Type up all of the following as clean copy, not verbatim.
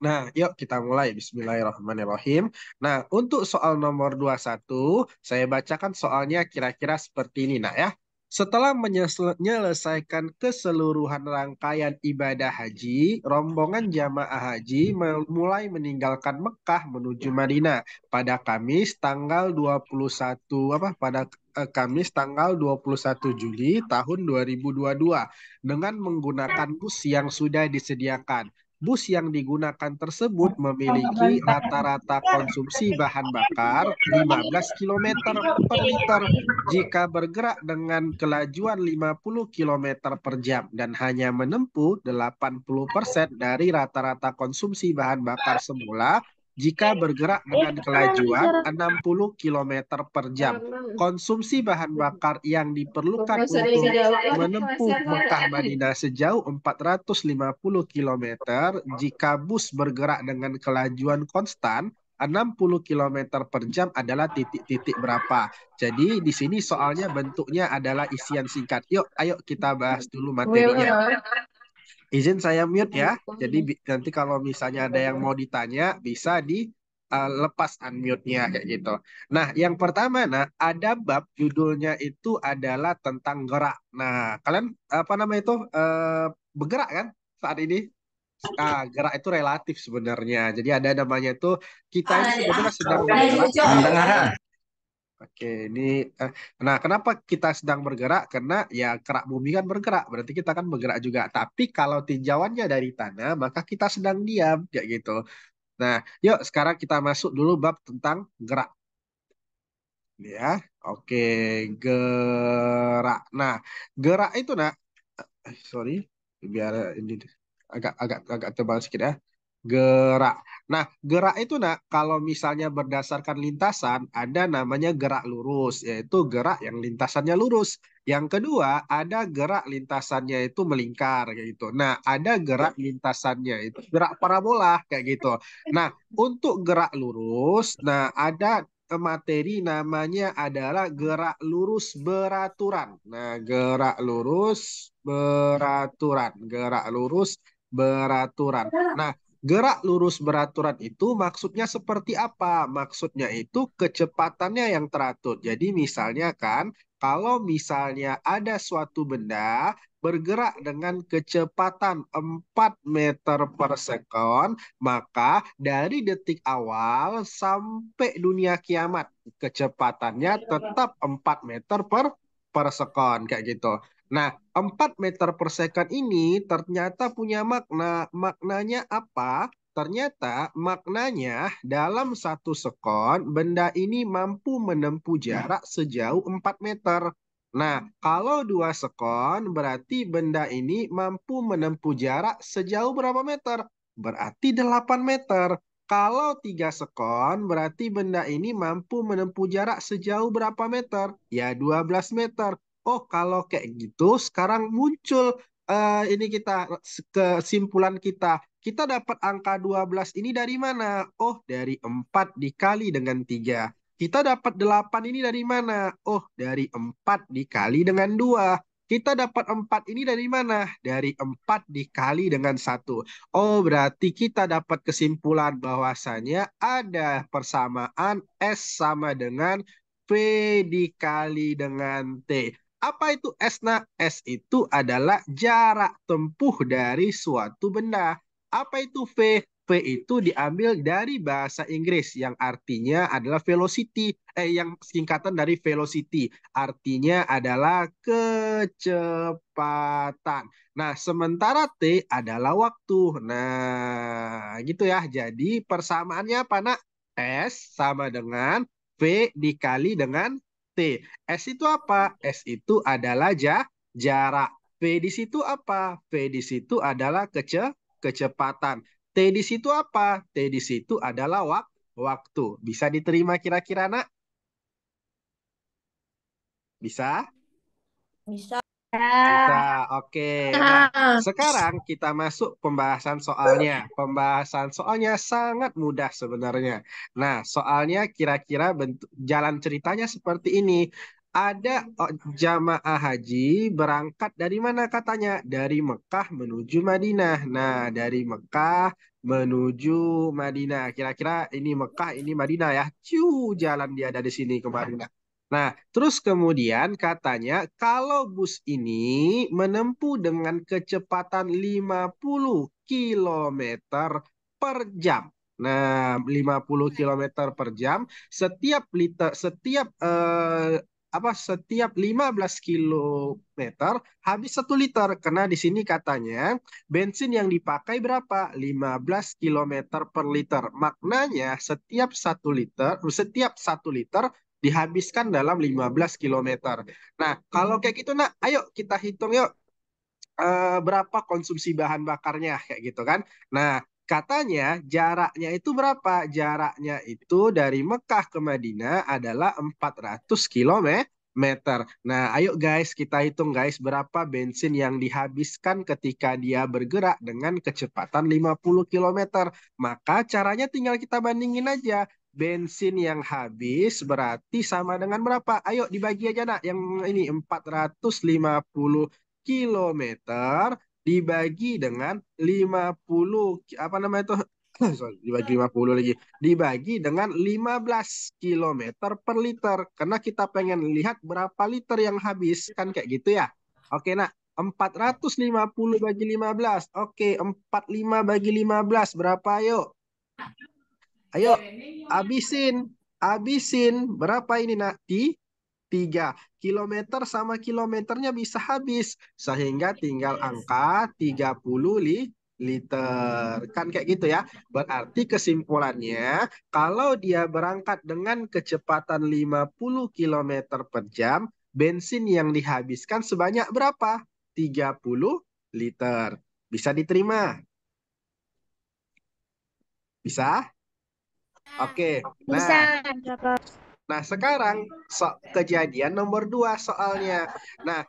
Nah, yuk kita mulai. Bismillahirrahmanirrahim. Nah, untuk soal nomor 21, saya bacakan soalnya kira-kira seperti ini, nak ya. Setelah menyelesaikan keseluruhan rangkaian ibadah haji, rombongan jamaah haji mulai meninggalkan Mekah menuju Madinah pada Kamis tanggal 21 Kamis tanggal 21 Juli tahun 2022 dengan menggunakan bus yang sudah disediakan. Bus yang digunakan tersebut memiliki rata-rata konsumsi bahan bakar 15 km per liter jika bergerak dengan kelajuan 50 km per jam dan hanya menempuh 80% dari rata-rata konsumsi bahan bakar semula jika bergerak dengan kelajuan 60 km per jam. Konsumsi bahan bakar yang diperlukan untuk menempuh Mekah Madinah sejauh 450 km jika bus bergerak dengan kelajuan konstan 60 km per jam adalah titik-titik berapa. Jadi di sini soalnya bentuknya adalah isian singkat. Yuk, ayo kita bahas dulu materinya. Izin saya mute ya. Jadi nanti kalau misalnya ada yang mau ditanya bisa lepas unmute-nya kayak gitu. Nah, yang pertama, nah ada bab judulnya itu adalah tentang gerak. Nah, kalian apa namanya itu bergerak kan saat ini? Gerak itu relatif sebenarnya. Jadi ada namanya itu kita ini sebenarnya sedang bergerak. Oke, ini eh, nah kenapa kita sedang bergerak? Karena ya kerak bumi kan bergerak, berarti kita kan bergerak juga. Tapi kalau tinjauannya dari tanah, maka kita sedang diam, kayak gitu. Nah, yuk sekarang kita masuk dulu bab tentang gerak, ya. Oke, gerak. Nah, gerak itu, nah, sorry, biar ini agak agak agak tebal sedikit ya. Gerak. Nah, gerak itu nak kalau misalnya berdasarkan lintasan ada namanya gerak lurus, yaitu gerak yang lintasannya lurus. Yang kedua, ada gerak lintasannya itu melingkar kayak gitu. Nah, ada gerak lintasannya itu gerak parabola kayak gitu. Nah, untuk gerak lurus, nah ada materi namanya adalah gerak lurus beraturan. Nah, gerak lurus beraturan, gerak lurus beraturan. Nah, gerak lurus beraturan itu maksudnya seperti apa? Maksudnya itu kecepatannya yang teratur. Jadi misalnya kan, kalau misalnya ada suatu benda bergerak dengan kecepatan 4 meter per sekon, maka dari detik awal sampai dunia kiamat, kecepatannya tetap 4 meter per sekon, kayak gitu. Nah, 4 meter per second ini ternyata punya makna. Maknanya apa? Ternyata maknanya dalam satu sekon benda ini mampu menempuh jarak sejauh 4 meter. Nah, kalau 2 sekon berarti benda ini mampu menempuh jarak sejauh berapa meter? Berarti 8 meter. Kalau 3 sekon berarti benda ini mampu menempuh jarak sejauh berapa meter? Ya 12 meter. Oh, kalau kayak gitu, sekarang muncul ini kita kesimpulan kita. Kita dapat angka 12 ini dari mana? Oh, dari 4 dikali dengan 3. Kita dapat 8 ini dari mana? Oh, dari 4 dikali dengan 2. Kita dapat 4 ini dari mana? Dari 4 dikali dengan 1. Oh, berarti kita dapat kesimpulan bahwasanya ada persamaan S sama dengan V dikali dengan T. Apa itu S? Nah, S itu adalah jarak tempuh dari suatu benda. Apa itu V? V itu diambil dari bahasa Inggris yang artinya adalah velocity. Yang singkatan dari velocity. Artinya adalah kecepatan. Nah, sementara T adalah waktu. Nah, gitu ya. Jadi persamaannya apa, nak? S sama dengan V dikali dengan T. S itu apa? S itu adalah jarak. V di situ apa? V di situ adalah kecepatan. T di situ apa? T di situ adalah waktu. Bisa diterima kira-kira, nak? Bisa? Bisa. Bisa. Ya. Oke. Nah, sekarang kita masuk pembahasan soalnya. Pembahasan soalnya sangat mudah sebenarnya. Nah, soalnya kira-kira bentuk jalan ceritanya seperti ini. ada jamaah haji berangkat dari mana katanya? Dari Mekah menuju Madinah. Nah, dari Mekah menuju Madinah. Kira-kira ini Mekah, ini Madinah ya. Jalan dia dari sini ke Madinah. Nah, terus kemudian katanya kalau bus ini menempuh dengan kecepatan 50 kilometer per jam. Nah, 50 kilometer per jam, setiap 15 kilometer habis 1 liter. Karena di sini katanya bensin yang dipakai berapa? 15 kilometer per liter. Maknanya setiap 1 liter dihabiskan dalam 15 kilometer. Nah, kalau kayak gitu nak, ayo kita hitung yuk berapa konsumsi bahan bakarnya kayak gitu kan. Nah, katanya jaraknya itu berapa? Jaraknya itu dari Mekah ke Madinah adalah 400 kilometer. Nah, ayo guys kita hitung guys berapa bensin yang dihabiskan ketika dia bergerak dengan kecepatan 50 kilometer. Maka caranya tinggal kita bandingin aja. Bensin yang habis berarti sama dengan berapa? Ayo dibagi aja nak. Yang ini 450 kilometer dibagi dengan 50 apa namanya itu sorry, dibagi 50 lagi dibagi dengan 15 kilometer per liter karena kita pengen lihat berapa liter yang habis kan kayak gitu ya. Oke nak, 450 bagi 15. Oke, 45 bagi 15 berapa ayo? Ayo habisin. Habisin berapa ini nak? 3 kilometer sama kilometernya bisa habis. Sehingga tinggal angka 30 liter. Kan kayak gitu ya. Berarti kesimpulannya, kalau dia berangkat dengan kecepatan 50 kilometer per jam, bensin yang dihabiskan sebanyak berapa? 30 liter. Bisa diterima? Bisa? Oke. Bisa, Nah, Bapak. Nah, sekarang kejadian nomor 2 soalnya. Nah,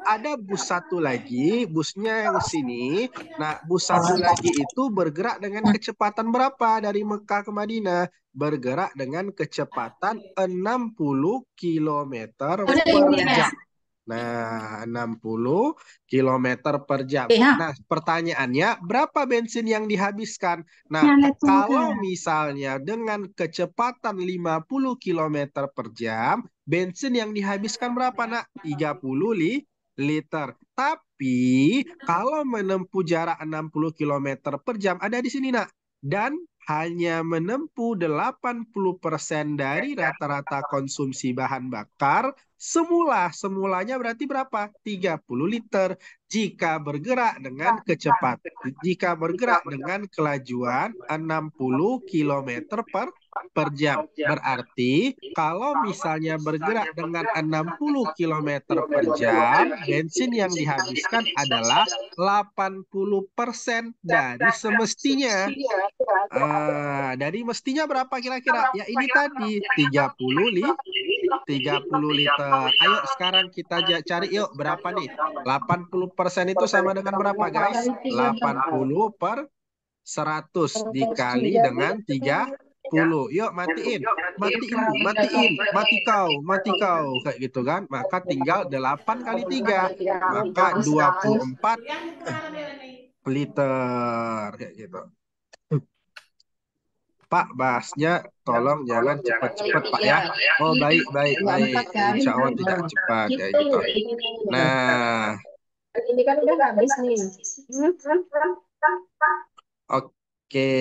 ada bus satu lagi, busnya yang sini. Nah, bus satu lagi itu bergerak dengan kecepatan berapa dari Mekah ke Madinah? Bergerak dengan kecepatan 60 kilometer per jam. Nah, 60 kilometer per jam. Nah, pertanyaannya, berapa bensin yang dihabiskan? Nah, kalau misalnya dengan kecepatan 50 kilometer per jam, bensin yang dihabiskan berapa, nak? 30 liter. Tapi, kalau menempuh jarak 60 kilometer per jam, ada di sini, nak. Dan hanya menempuh 80% dari rata-rata konsumsi bahan bakar semulanya berarti berapa? 30 liter. Jika bergerak dengan kelajuan 60 kilometer per jam. Berarti kalau misalnya bergerak dengan 60 kilometer per jam, bensin yang dihabiskan adalah 80% dari semestinya. Dari mestinya berapa kira-kira? Ya ini tadi 30 liter. Ayo sekarang kita cari yuk berapa nih? 80% itu sama dengan berapa guys? 80 per 100 dikali dengan 30. Yuk matiin. Matiin lu, matiin. Mati kau. Kayak gitu kan. Maka tinggal 8 kali 3. Maka 24 liter. Kayak gitu. Pak, bahasnya tolong jangan cepat-cepat, Pak ya. Oh, baik, baik, baik. Insya Allah tidak cepat, ya gitu. Nah, Ini kan udah habis nih. oke.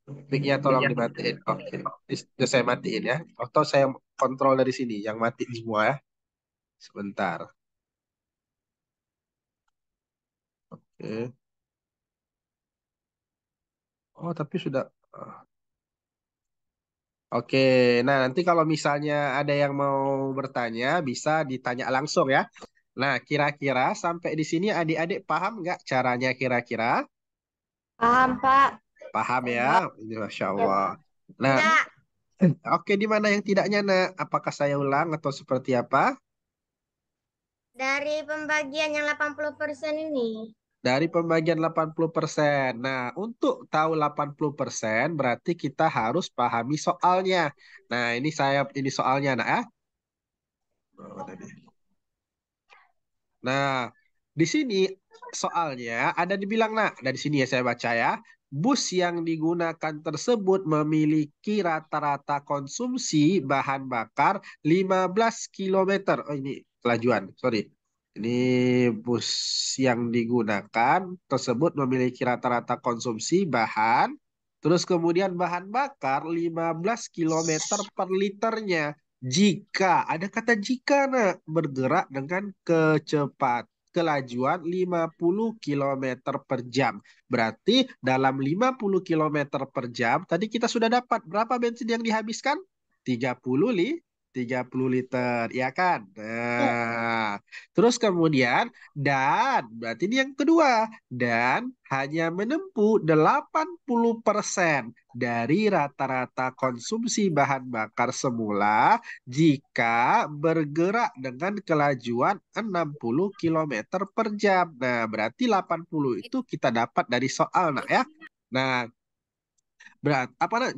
Mic-nya tolong dimatiin. Oke. Sudah saya matiin ya. Atau saya kontrol dari sini, yang mati semua ya. Sebentar. Oke. Oh, tapi sudah. Oke, nah nanti kalau misalnya ada yang mau bertanya, bisa ditanya langsung ya. Nah, kira-kira sampai di sini adik-adik paham nggak caranya kira-kira? Paham, Pak. Paham ya? Ini Masya Allah. Nah, Enggak. oke di mana yang tidaknya, nak? Apakah saya ulang atau seperti apa? Dari pembagian yang 80% ini. Dari pembagian 80%. Nah, untuk tahu 80% berarti kita harus pahami soalnya. Nah, ini soalnya, nak ya. Oh, mana nih? Nah, di sini soalnya ada dibilang, nak, dari sini ya saya baca ya. Bus yang digunakan tersebut memiliki rata-rata konsumsi bahan bakar 15 kilometer. Oh, ini kelajuan, sorry. Ini bus yang digunakan tersebut memiliki rata-rata konsumsi bahan, terus kemudian bahan bakar 15 kilometer per liternya. Jika, ada kata jika, nak, bergerak dengan kelajuan 50 kilometer per jam. Berarti dalam 50 kilometer per jam, tadi kita sudah dapat berapa bensin yang dihabiskan? 30 30 liter, ya kan? Nah, terus kemudian, dan, berarti ini yang kedua, dan hanya menempuh 80% dari rata-rata konsumsi bahan bakar semula jika bergerak dengan kelajuan 60 kilometer per jam. Nah, berarti 80 itu kita dapat dari soal, nak ya. Nah,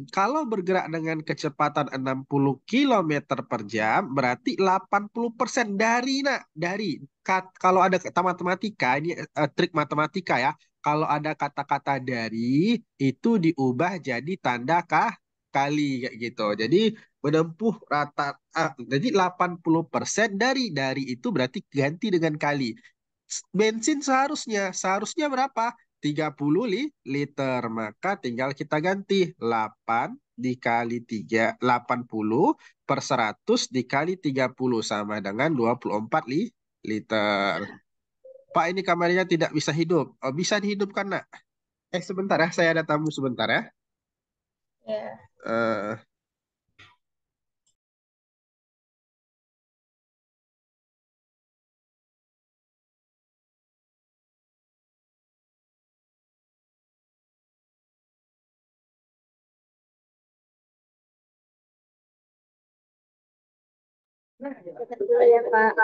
kalau bergerak dengan kecepatan 60 kilometer per jam, berarti 80% dari, nak, kalau ada kata matematika, ini trik matematika ya. Kalau ada kata-kata dari, itu diubah jadi tanda kali kayak gitu. Jadi menempuh jadi 80% dari itu berarti ganti dengan kali. Bensin seharusnya berapa? 30 liter. Maka tinggal kita ganti 8 dikali 80 per 100 dikali 30 sama dengan 24 liter. Pak, ini kamarnya tidak bisa hidup. Oh, bisa dihidupkan, nak? Sebentar ya, saya ada tamu sebentar ya. Ya. Eh, Betul ya, Pak.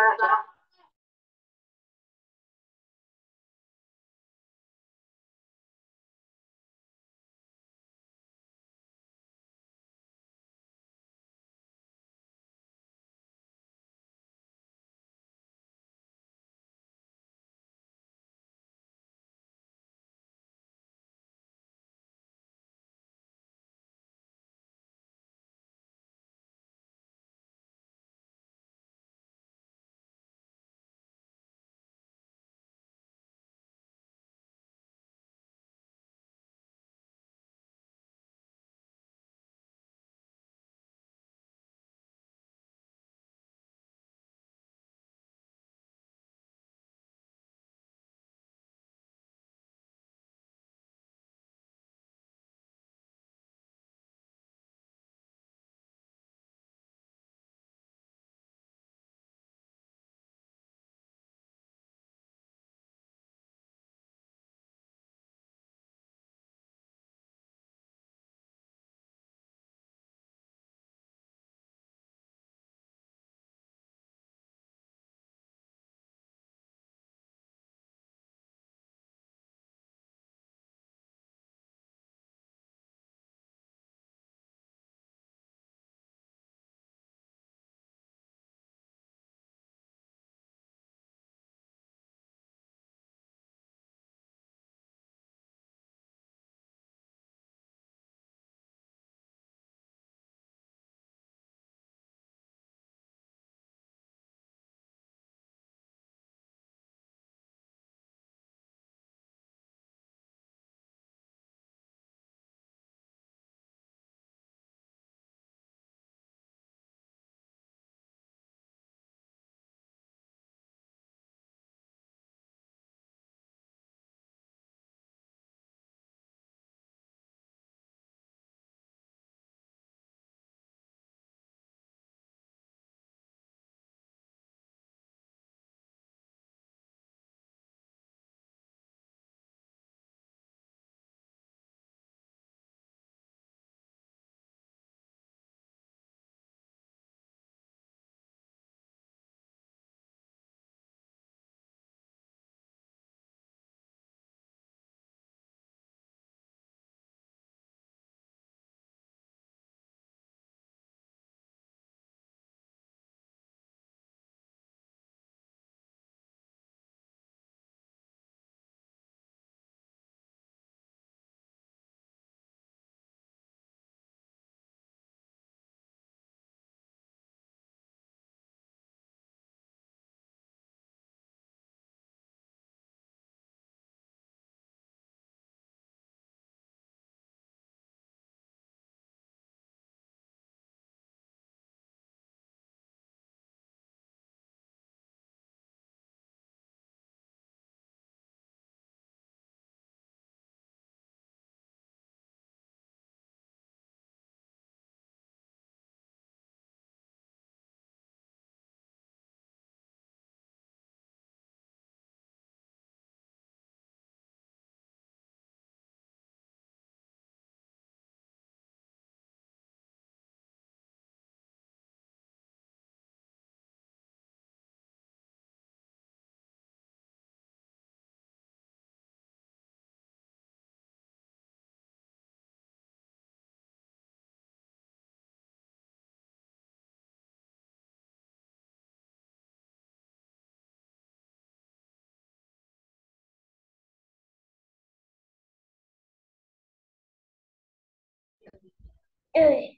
Eh,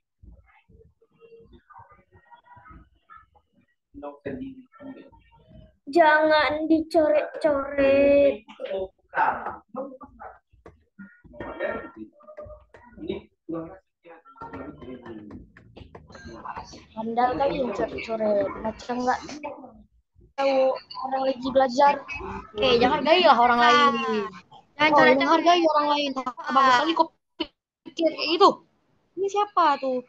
jangan dicoret-coret. Handal kali yang coret-coret. Macam nggak tahu orang lagi belajar. Jangan hargailah orang lain. Jangan Ini coret-coret. hargai orang lain. Tak bagus sekali kok pikir kayak gitu. Ini siapa tuh?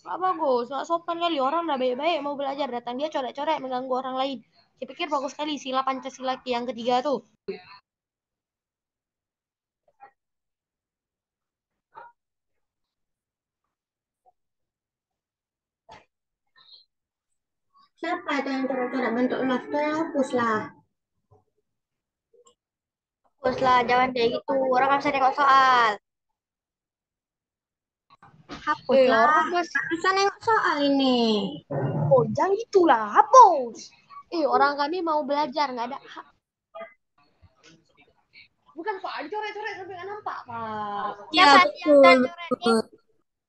Gak bagus, gak sopan kali. Orang udah baik-baik mau belajar, datang dia coret-coret mengganggu orang lain. Saya pikir bagus sekali sila Pancasila yang ketiga tuh. Siapa itu yang coret-coret bentuk love? Tuh yang hapuslah. Hapuslah, jangan kayak gitu. Orang nggak bisa tengok soal. Hapuslah. Orang masih. Nggak bisa nengok soal ini. Oh, jangan gitulah, hapus. Orang kami mau belajar, nggak ada hak. Bukan Pak, dicoret-coret sampai nggak nampak Pak. Ya, betul.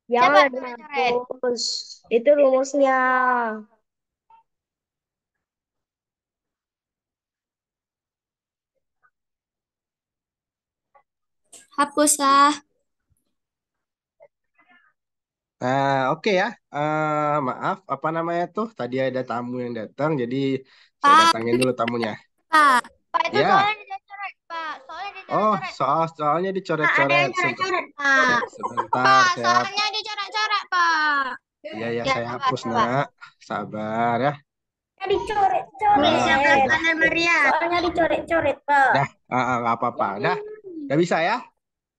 Jangan Dihapus. Itu rumusnya. Hapuslah. Oke ya. Maaf, apa namanya tuh? Tadi ada tamu yang datang, jadi saya Pak, datangin dulu tamunya. Pak. Pak, itu Ya. soalnya dicoret, Pak. Soalnya Oh, dicoret-coret. soalnya Pak, ada dicoret-coret. yang coret-coret, Pak. Sebentar, Pak, saya soalnya dicoret-coret, Pak. ya Ya, saya sabar, hapus sabar. nak. Sabar ya. Tulisnya Boleh. Kakak dan Maria. Soalnya dicoret-coret, Pak. Dah, nggak apa-apa. Dah, udah bisa ya?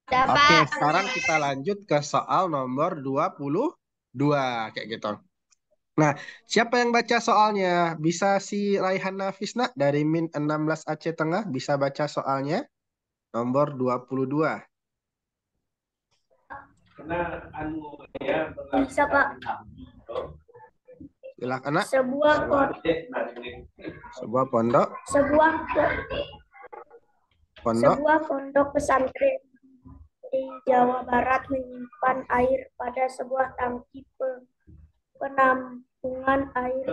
Dah, Oke, Pak. sekarang kita lanjut ke soal nomor 22 kayak gitu. Nah, siapa yang baca soalnya? Bisa si Raihan Nafis nak dari Min 16 Aceh Tengah bisa baca soalnya nomor 22. Bisa, Pak. Silakan nak. Sebuah Sebuah pondok pondok pesantren di Jawa Barat menyimpan air pada sebuah tangki penampungan air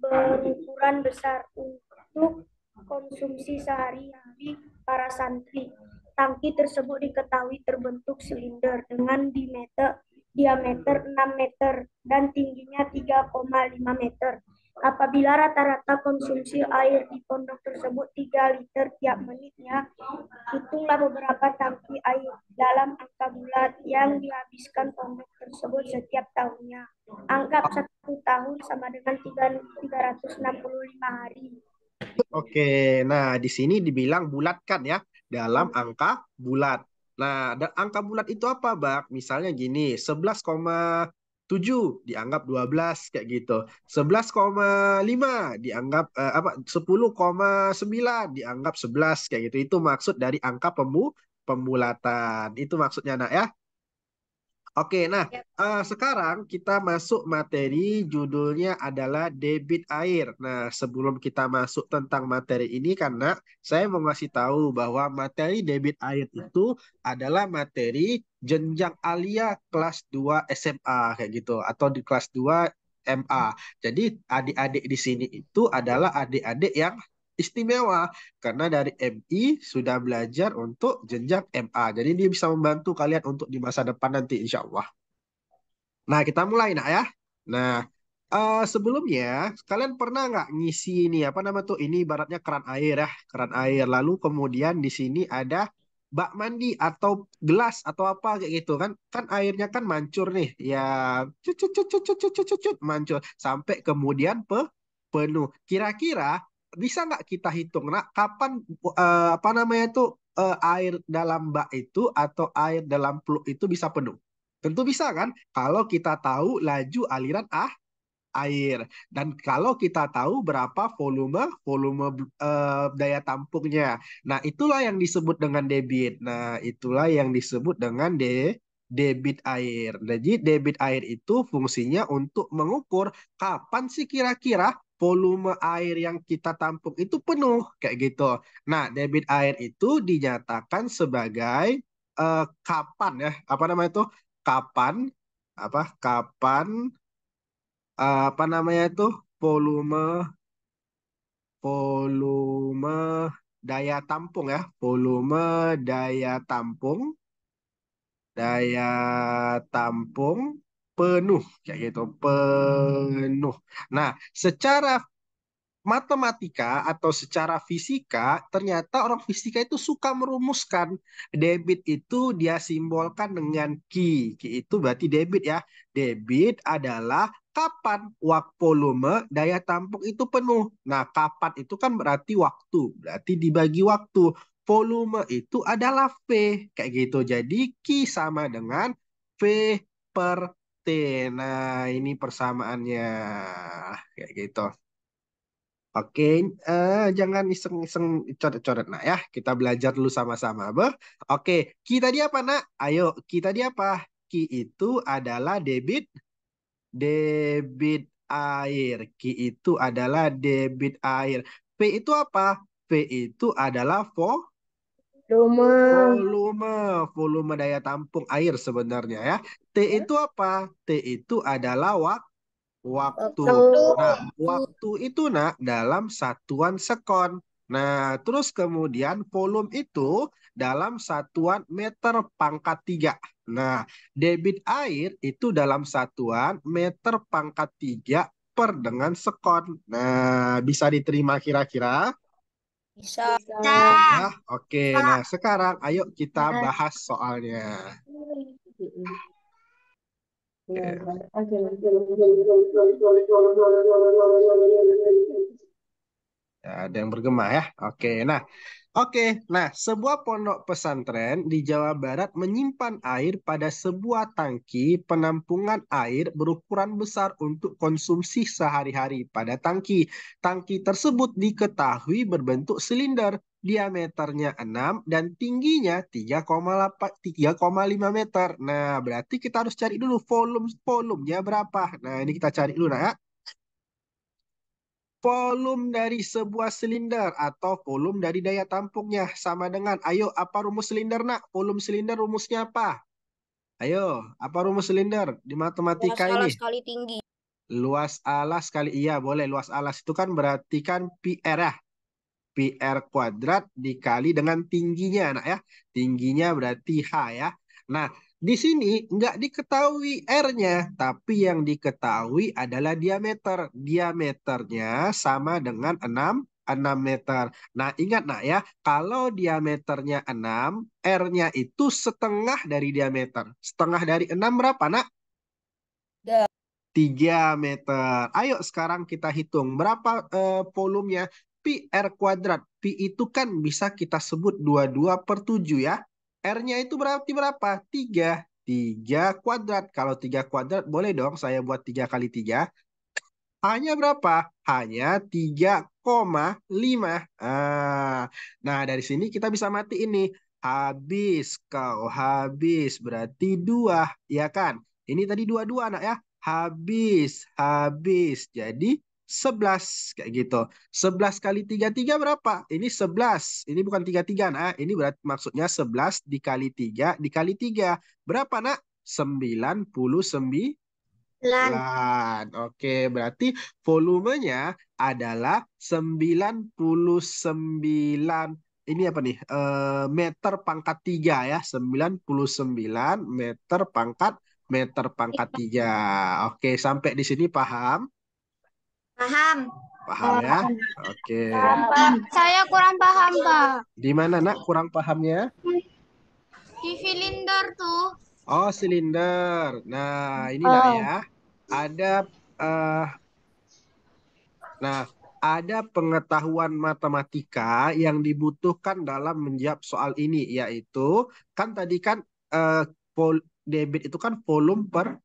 berukuran besar untuk konsumsi sehari-hari para santri. Tangki tersebut diketahui terbentuk silinder dengan diameter 6 meter dan tingginya 3,5 meter. Apabila rata-rata konsumsi air di pondok tersebut 3 liter tiap menitnya, hitunglah beberapa tangki air dalam angka bulat yang dihabiskan pondok tersebut setiap tahunnya. Anggap 1 tahun sama dengan 365 hari. Oke, nah di sini dibilang bulatkan ya dalam angka bulat. Nah, dan angka bulat itu apa, Bak? Misalnya gini, 11,7 dianggap 12 kayak gitu. 11,5 dianggap 10,9 dianggap 11 kayak gitu. Itu maksud dari angka pembulatan. Itu maksudnya, Nak ya. Oke, nah sekarang kita masuk materi judulnya adalah debit air. Nah, sebelum kita masuk tentang materi ini karena saya mau ngasih tahu bahwa materi debit air itu adalah materi jenjang alia kelas 2 SMA kayak gitu atau di kelas 2 MA. Jadi adik-adik di sini itu adalah adik-adik yang istimewa karena dari MI sudah belajar untuk jenjang MA. Jadi dia bisa membantu kalian untuk di masa depan nanti insya Allah. Nah kita mulai nak ya. Nah sebelumnya kalian pernah nggak ngisi ini apa nama tuh ini ibaratnya keran air ya keran air. Lalu kemudian di sini ada bak mandi atau gelas atau apa kayak gitu kan kan airnya kan mancur nih ya cut cut cut cut cut cut cut, cut, cut, mancur sampai kemudian penuh. Kira-kira bisa nggak kita hitung nak kapan apa namanya itu air dalam bak itu atau air dalam peluk itu bisa penuh? Tentu bisa kan kalau kita tahu laju aliran air dan kalau kita tahu berapa volume volume daya tampungnya. Nah, itulah yang disebut dengan debit. Nah, itulah yang disebut dengan debit air. Jadi debit air itu fungsinya untuk mengukur kapan sih kira-kira volume air yang kita tampung itu penuh kayak gitu. Nah, debit air itu dinyatakan sebagai kapan ya? Apa namanya itu? kapan kapan apa namanya itu volume volume daya tampung ya, volume daya tampung daya tampung penuh kayak gitu, penuh. Nah, secara matematika atau secara fisika, ternyata orang fisika itu suka merumuskan. Debit itu dia simbolkan dengan Q. Q itu berarti debit ya. Debit adalah kapan waktu volume daya tampung itu penuh. Nah, kapan itu kan berarti waktu. Berarti dibagi waktu. Volume itu adalah V. Kayak gitu. Jadi Q sama dengan V per T. Nah, ini persamaannya. Kayak gitu. Oke, jangan iseng-iseng coret-coret nak ya. Kita belajar dulu sama-sama. Oke, Ki tadi apa nak? Ayo, Ki tadi apa? Ki itu adalah debit air. Ki itu adalah debit air. P itu apa? P itu adalah Rumah. volume, volume daya tampung air sebenarnya ya. T itu apa? T itu adalah waktu. Nah, waktu itu nak dalam satuan sekon. Nah, terus kemudian volume itu dalam satuan meter pangkat 3. Nah, debit air itu dalam satuan meter pangkat 3 per dengan sekon. Nah, bisa diterima kira-kira? Bisa. Ya, oke. Nah, sekarang ayo kita bahas soalnya. Oke. Ya, ada yang bergema ya. Oke, nah, sebuah pondok pesantren di Jawa Barat menyimpan air pada sebuah tangki penampungan air berukuran besar untuk konsumsi sehari-hari. Pada tangki tersebut diketahui berbentuk silinder, diameternya 6 dan tingginya 3,5 meter. Nah, berarti kita harus cari dulu volumenya berapa. Nah, ini kita cari dulu nah ya. Volume dari sebuah silinder atau volume dari daya tampungnya sama dengan, ayo apa rumus silinder nak? Volume silinder rumusnya apa? Ayo, apa rumus silinder di matematika Luas ini? alas kali tinggi. Luas alas kali, iya boleh, luas alas itu kan berarti kan PR ya. PR kuadrat dikali dengan tingginya nak ya. Tingginya berarti H ya. Nah, di sini nggak diketahui R-nya, tapi yang diketahui adalah diameter. Diameternya sama dengan 6 meter. Nah, ingat nak ya, kalau diameternya 6, R-nya itu setengah dari diameter. Setengah dari 6 berapa nak? 3 meter. Ayo sekarang kita hitung berapa volumenya. Pi R kuadrat. Pi itu kan bisa kita sebut 22/7 ya. R-nya itu berarti berapa? 3. 3 kuadrat. Kalau 3 kuadrat boleh dong saya buat 3 kali 3. Hanya berapa? Hanya 3,5. Nah, dari sini kita bisa mati ini. Habis, kau habis. Berarti 2, ya kan? Ini tadi 22 anak ya. Habis. Jadi 11 kayak gitu. 11 kali 3 3 berapa? Ini 11. Ini bukan 3 3 nak. Ini berarti maksudnya 11 dikali 3 dikali 3. Berapa nak? 99. Oke, berarti volumenya adalah 99, ini apa nih? Meter pangkat 3 ya. 99 meter pangkat 3. Oke, sampai di sini paham? Paham. Paham ya? Oke. Pak, saya kurang paham, Pak. Di mana nak kurang pahamnya? Di silinder tuh. Oh, silinder. Nah, ini nak ya. Ada eh, Nah, ada pengetahuan matematika yang dibutuhkan dalam menjawab soal ini, yaitu kan tadi kan eh, debit itu kan volume per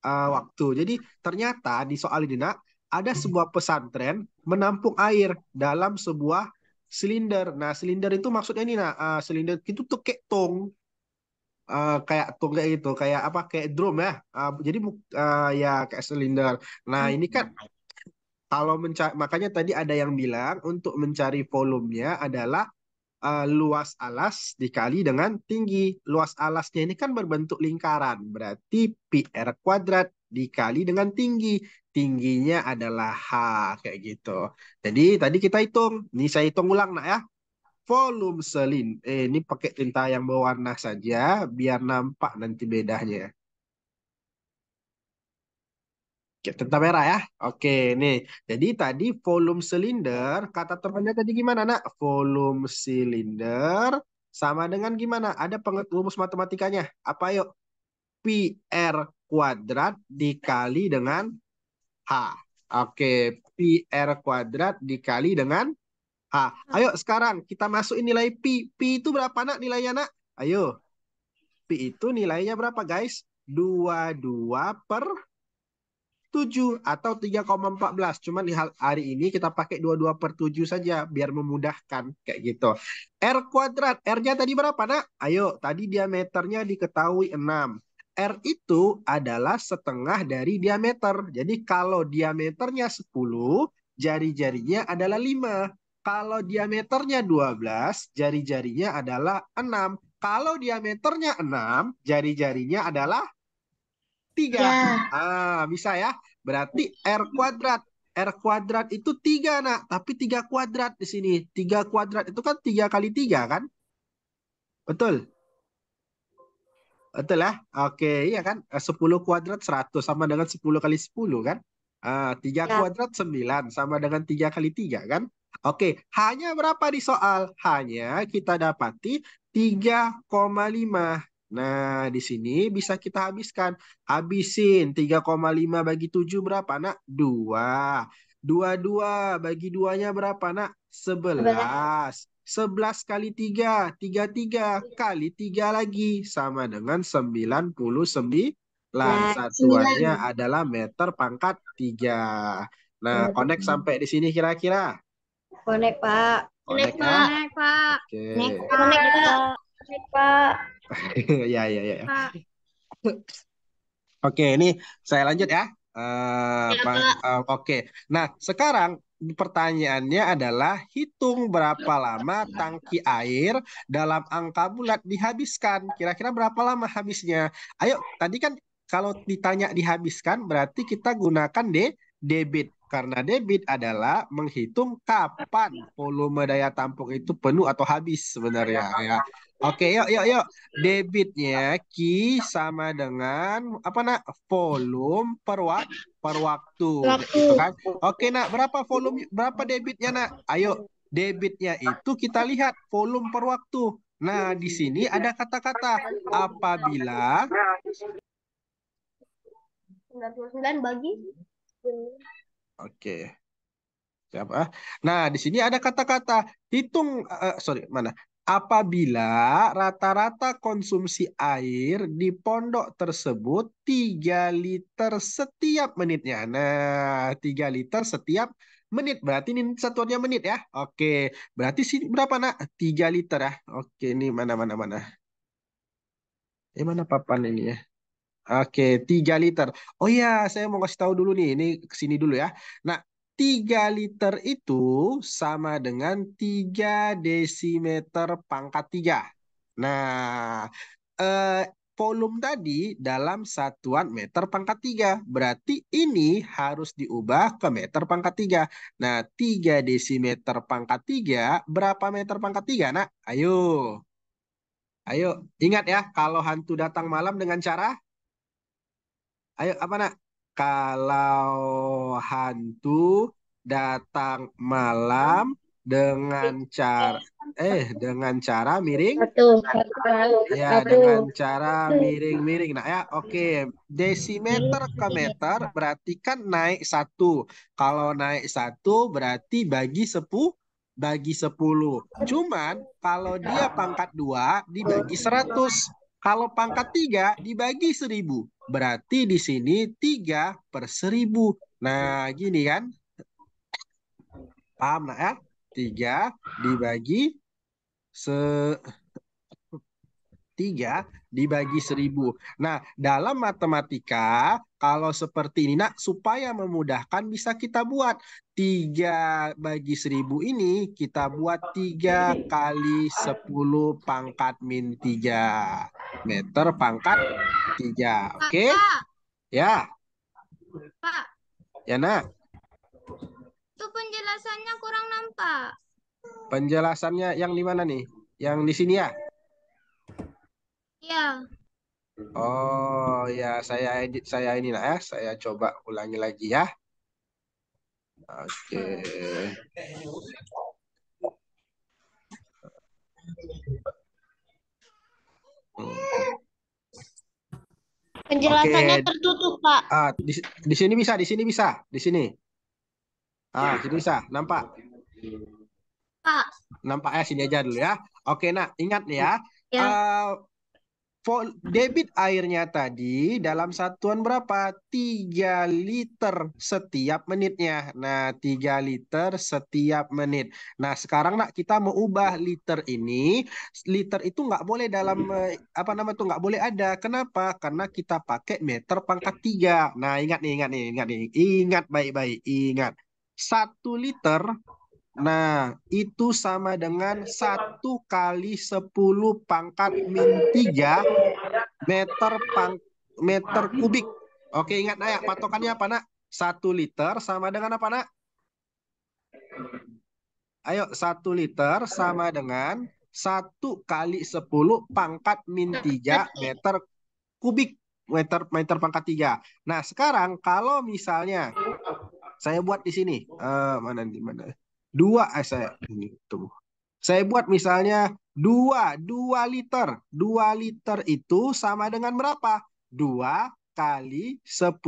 waktu. Jadi ternyata di soal ini nak ada sebuah pesantren menampung air dalam sebuah silinder. Nah, silinder itu maksudnya ini nak silinder itu tuh kayak tong. Kayak tong kayak gitu, kayak apa? Kayak drum ya. Jadi ya kayak silinder. Nah, ini kan kalau makanya tadi ada yang bilang untuk mencari volumenya adalah luas alas dikali dengan tinggi. Luas alasnya ini kan berbentuk lingkaran. Berarti pi r kuadrat dikali dengan tinggi. Tingginya adalah H. Kayak gitu. Jadi tadi kita hitung. Ini saya hitung ulang nak ya. Volume ini pakai tinta yang berwarna saja. Biar nampak nanti bedanya. Oke, tinta merah ya. Oke, nih. Jadi tadi volume silinder, kata temannya tadi gimana, nak? Volume silinder sama dengan gimana? Ada rumus matematikanya. Apa yuk? Pi R kuadrat dikali dengan H. Oke, Pi R kuadrat dikali dengan H. Ayo sekarang kita masukin nilai Pi. Pi itu berapa, nak, nilainya, nak? Ayo. Pi itu nilainya berapa, guys? 22/7 atau 3,14. Cuman di hari ini kita pakai 22/7 saja biar memudahkan kayak gitu. R kuadrat, R-nya tadi berapa, nak? Ayo, tadi diameternya diketahui 6. R itu adalah setengah dari diameter. Jadi kalau diameternya 10, jari-jarinya adalah 5. Kalau diameternya 12, jari-jarinya adalah 6. Kalau diameternya 6, jari-jarinya adalah 3. Ya. Bisa ya. Berarti R kuadrat. R kuadrat itu 3, nak. Tapi 3 kuadrat di sini. 3 kuadrat itu kan 3 kali 3 kan? Betul? Betul ya? Oke, iya kan? 10 kuadrat 100 sama dengan 10 kali 10 kan? 3 Ya. kuadrat 9 sama dengan 3 kali 3 kan? Oke, hanya berapa di soal? Hanya kita dapati 3,5. Nah, di sini bisa kita habiskan. Habisin 3,5 bagi 7 berapa, nak? 2. 22 bagi 2-nya berapa, nak? 11. 11 kali 3, 33 kali 3 lagi sama dengan 99. Satuannya 9. adalah meter pangkat 3. Nah, connect sampai di sini kira-kira. Konek, Pak. Connect ya. Naik, Pak. Oke. Konek, Pak. Naik, Pak. Ya, ya, ya. Pak. Oke, ini saya lanjut ya. Ya, Pak. Oke. Nah, sekarang pertanyaannya adalah hitung berapa lama tangki air dalam angka bulat dihabiskan. Kira-kira berapa lama habisnya? Ayo, tadi kan kalau ditanya dihabiskan berarti kita gunakan debit. Karena debit adalah menghitung kapan volume daya tampung itu penuh atau habis sebenarnya ya. Oke, yuk, yuk, yuk. Debitnya Q sama dengan apa, nak? Volume per waktu. Gitu kan? Oke, nak, berapa volume, berapa debitnya, nak? Ayo, debitnya itu kita lihat volume per waktu. Nah, di sini ada kata-kata apabila 99 bagi. oke. Siapa? Nah, di sini ada kata-kata hitung sorry, mana? Apabila rata-rata konsumsi air di pondok tersebut 3 liter setiap menitnya. Nah, 3 liter setiap menit. Berarti ini satuannya menit ya. Oke. Berarti sini berapa, nak? 3 liter ya. Oke, ini mana. Mana papan ini ya? Oke, 3 liter. Oh ya, saya mau kasih tahu dulu nih. Ini kesini dulu ya. Nah, 3 liter itu sama dengan 3 desimeter pangkat 3. Nah, eh, volume tadi dalam satuan meter pangkat 3. Berarti ini harus diubah ke meter pangkat 3. Nah, 3 desimeter pangkat 3, berapa meter pangkat 3, nak? Ayo. Ayo, ingat ya, kalau hantu datang malam dengan cara ayo apa, nak? Kalau hantu datang malam dengan cara miring, Satu. ya Satu. dengan cara miring-miring. Nah ya, oke. Desimeter ke meter berarti kan naik 1. Kalau naik 1 berarti bagi 10. Cuman kalau dia pangkat 2 dibagi 100. Kalau pangkat 3 dibagi 1000. Berarti di sini 3/1000. Nah, gini kan? Paham, nak ya? 3 dibagi se 3 dibagi 1000. Nah, dalam matematika, kalau seperti ini, nak, supaya memudahkan bisa kita buat. 3 bagi 1000 ini kita buat 3 kali 10 pangkat min 3 meter pangkat 3. Oke? Pak, Ya, Pak, ya nak. itu penjelasannya kurang nampak. Penjelasannya yang di mana nih? Yang di sini ya? Ya, Oh ya, saya edit, saya ini lah ya. Saya coba ulangi lagi ya. Oke. Penjelasannya Oke. tertutup, Pak. Di sini bisa, di sini bisa, di sini. Sini bisa, nampak? Pak. Nampak ya, sini aja dulu ya. Oke, nah ingat nih ya. Ya. Debit airnya tadi dalam satuan berapa? 3 liter setiap menitnya. Nah, 3 liter setiap menit. Nah, sekarang nak kita mau ubah liter ini. Liter itu nggak boleh dalam, apa nama itu, nggak boleh ada. Kenapa? Karena kita pakai meter pangkat 3. Nah, ingat nih, ingat nih, ingat nih. Ingat baik-baik, ingat. 1 liter. Nah, itu sama dengan 1 kali 10 pangkat min 3 meter kubik. Oke, ingat nak ya, patokannya apa nak? 1 liter sama dengan apa nak? Ayo, 1 liter sama dengan 1 kali 10 pangkat min 3 meter kubik. Meter pangkat 3. Nah, sekarang kalau misalnya saya buat di sini. Mana di mana? 2 saya ini tuh. Saya buat misalnya 2 liter. 2 liter itu sama dengan berapa? 2 kali 10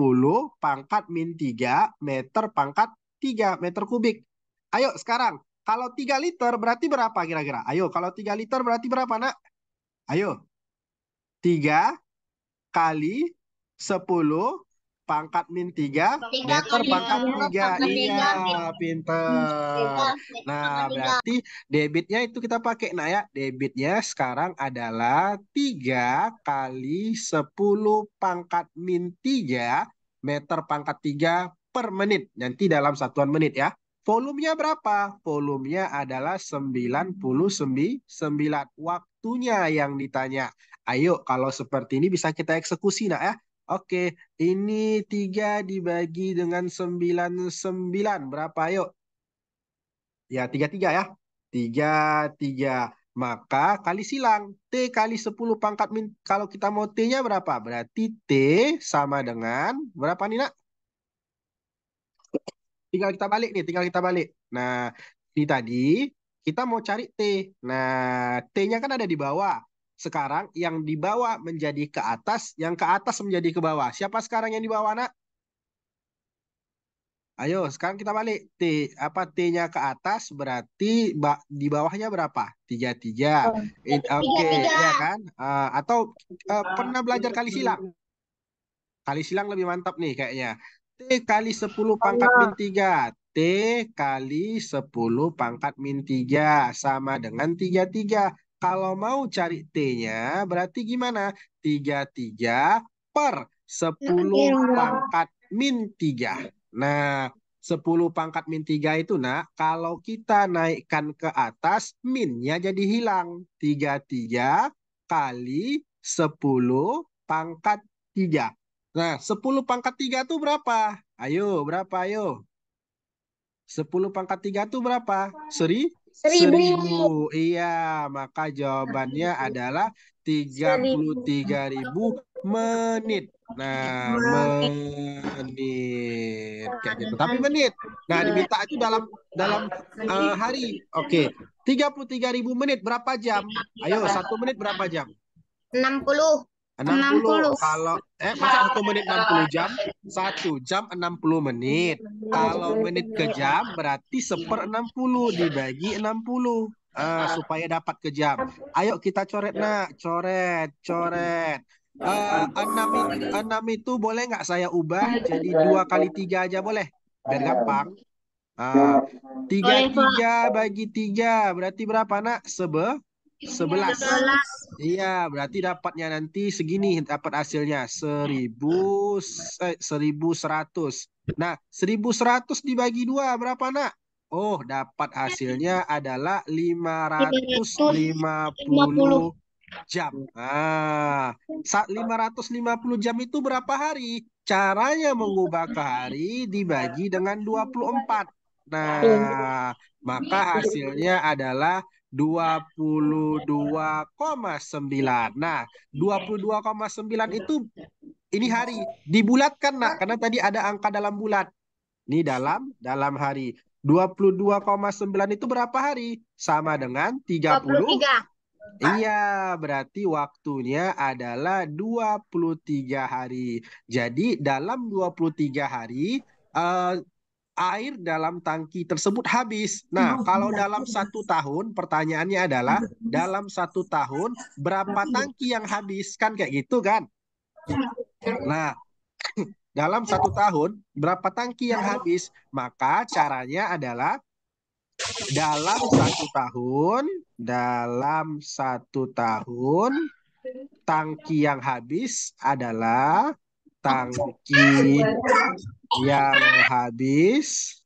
pangkat min 3 meter pangkat 3 meter kubik. Ayo sekarang, kalau 3 liter berarti berapa kira-kira? Ayo, kalau 3 liter berarti berapa, nak? Ayo. 3 kali 10 pangkat min 3 meter pangkat 3. Iya, pinter. Nah, berarti debitnya itu kita pakai. Nah ya, debitnya sekarang adalah 3 kali 10 pangkat min 3 meter pangkat 3 per menit. Nanti dalam satuan menit ya. Volumenya berapa? Volumenya adalah 99. Waktunya yang ditanya. Ayo, kalau seperti ini bisa kita eksekusi, nak ya. Oke, ini 3 dibagi dengan 99. Berapa, ayo? Ya, 33 ya. 33. Maka kali silang. T kali 10 pangkat min. Kalau kita mau T-nya berapa? Berarti T sama dengan, berapa nih, nak? Tinggal kita balik nih, tinggal kita balik. Nah, ini tadi kita mau cari T. Nah, T-nya kan ada di bawah. Sekarang yang di bawah menjadi ke atas, yang ke atas menjadi ke bawah. Siapa sekarang yang di bawah, nak? Ayo, sekarang kita balik. T-nya ke atas berarti di bawahnya berapa? 33. Oke, ya kan? Atau pernah belajar kali silang? Kali silang lebih mantap nih kayaknya. T kali 10 pangkat min 3. T kali 10 pangkat min 3 sama dengan 33. Kalau mau cari T-nya berarti gimana? 33 per 10 pangkat min 3. Nah, 10 pangkat min 3 itu, nak, kalau kita naikkan ke atas, minnya jadi hilang. 33 kali 10 pangkat 3. Nah, 10 pangkat 3 itu berapa? Ayo, berapa? Ayo. 10 pangkat 3 itu berapa? 1000. Iya, maka jawabannya adalah 33.000 menit. Nah, menit. Kayak gitu. Tapi menit. Nah, diminta itu dalam hari. Oke. 33.000 menit berapa jam? Ayo, 1 menit berapa jam? 60. 60. Kalau masa 1 menit 60 jam? 1 jam 60 menit. Kalau menit ke jam berarti 1/60 dibagi 60. Supaya dapat ke jam. Ayo kita coret, nak. Coret, coret. 6 itu boleh nggak saya ubah jadi 2 kali 3 aja boleh? Biar gampang. 33 bagi 3 berarti berapa, nak? 11. Iya, berarti dapatnya nanti segini, dapat hasilnya 1100. Nah, 1100 dibagi 2 berapa, Nak? Oh, dapat hasilnya adalah 550 jam. Nah, 550 jam itu berapa hari? Caranya mengubah ke hari dibagi dengan 24. Nah, maka hasilnya adalah 22,9. Nah, 22,9 itu ini hari. Dibulatkan, Nak, karena tadi ada angka dalam bulat. Ini dalam hari. 22,9 itu berapa hari? Sama dengan 30. 23. Iya, berarti waktunya adalah 23 hari. Jadi dalam 23 hari, air dalam tangki tersebut habis. Nah, kalau dalam 1 tahun, pertanyaannya adalah, dalam 1 tahun, berapa tangki yang habis? Kan kayak gitu kan? Nah, dalam 1 tahun, berapa tangki yang habis? Maka caranya adalah, dalam satu tahun, tangki yang habis adalah tangki yang habis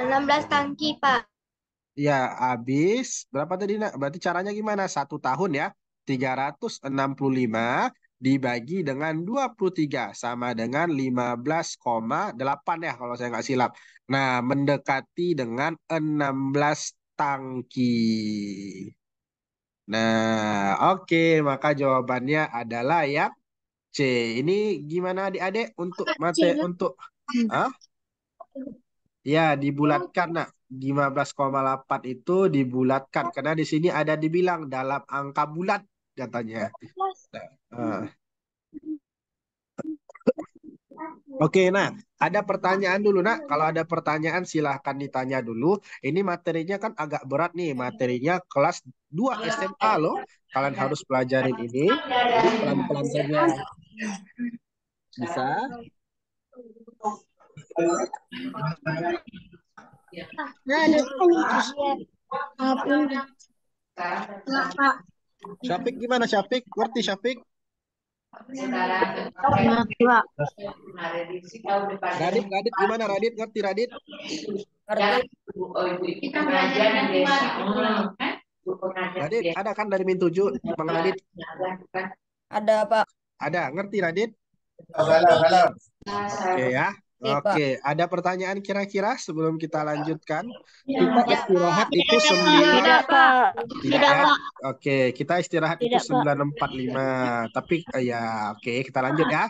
16 tangki, Pak. ya habis berapa tadi, Nak? Berarti caranya gimana? 1 tahun ya. 365 dibagi dengan 23 sama dengan 15,8 ya kalau saya nggak silap. Nah, mendekati dengan 16 tangki. Nah, oke, maka jawabannya adalah ya C. Ini gimana adik-adik untuk ah? Ya, dibulatkan, Nak. 15,8 itu dibulatkan karena di sini ada dibilang dalam angka bulat katanya. Nah, oke, nah, ada pertanyaan dulu, Nak. Kalau ada pertanyaan silahkan ditanya dulu. Ini materinya kan agak berat nih, materinya kelas 2 SMA loh. Kalian harus pelajarin ini. Jadi pelan-pelan saja. Bisa? Syafiq gimana, Syafiq? Ngerti, Syafiq? Radit gimana, Radit? Ngerti, Radit? Radit, ada kan dari Min 7, Bang Radit? Ada, Pak. Ada, ngerti, Radit? Oke ya. Oke, ada pertanyaan kira-kira sebelum kita lanjutkan? Kita istirahat itu 9. Tidak, Pak. Tidak ya? Oke, kita istirahat itu 9.45. Tapi ya, oke, kita lanjut ya.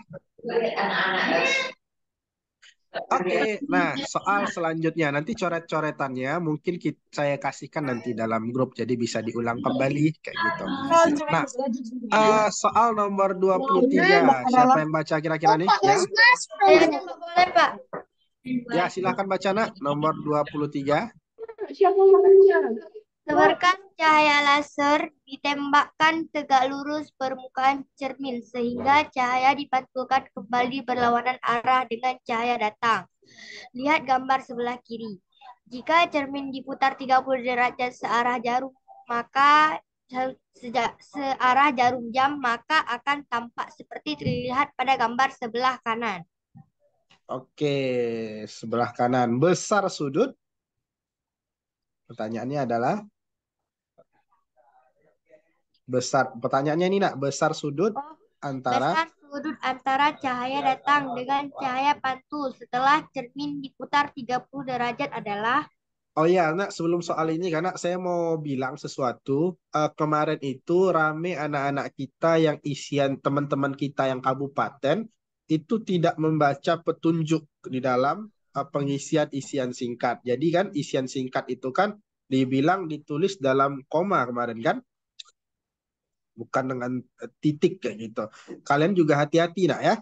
Oke, nah soal selanjutnya nanti coret-coretannya mungkin saya kasihkan nanti dalam grup jadi bisa diulang kembali kayak gitu. Nah, soal nomor 23, siapa yang baca kira-kira nih? Ya, Saya boleh, Pak. ya silahkan baca, Nak, nomor 23. Sebarkan cahaya laser ditembakkan tegak lurus permukaan cermin sehingga cahaya dipantulkan kembali berlawanan arah dengan cahaya datang. Lihat gambar sebelah kiri. Jika cermin diputar 30 derajat searah jarum, maka searah jarum jam, maka akan tampak seperti terlihat pada gambar sebelah kanan. Oke, sebelah kanan. Besar sudut. Pertanyaannya adalah pertanyaannya ini, Nak, besar sudut antara cahaya datang dengan cahaya pantul setelah cermin diputar 30 derajat adalah. Oh ya, Nak, sebelum soal ini karena saya mau bilang sesuatu. Kemarin itu rame anak-anak kita yang isian teman-teman kita yang kabupaten itu tidak membaca petunjuk di dalam pengisian isian singkat. Jadi kan isian singkat itu kan dibilang ditulis dalam koma kemarin kan? Bukan dengan titik kayak gitu. Kalian juga hati-hati, Nak, ya.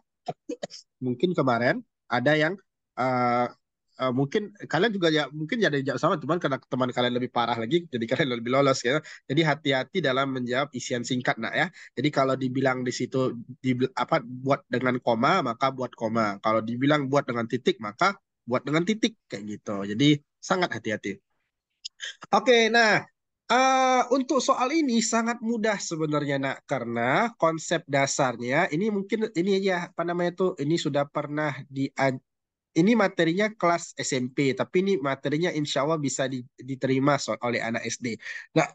Mungkin kemarin ada yang mungkin kalian juga ya mungkin jadi jawab sama teman karena teman kalian lebih parah lagi jadi kalian lebih lolos ya. Jadi hati-hati dalam menjawab isian singkat, Nak, ya. Jadi kalau dibilang di situ buat dengan koma maka buat koma. Kalau dibilang buat dengan titik maka buat dengan titik kayak gitu. Jadi Sangat hati-hati. Oke, nah untuk soal ini sangat mudah sebenarnya nak karena konsep dasarnya ini mungkin ini aja apa namanya tuh ini sudah pernah di ini materinya kelas SMP tapi ini materinya insya Allah bisa diterima oleh anak SD. Nah,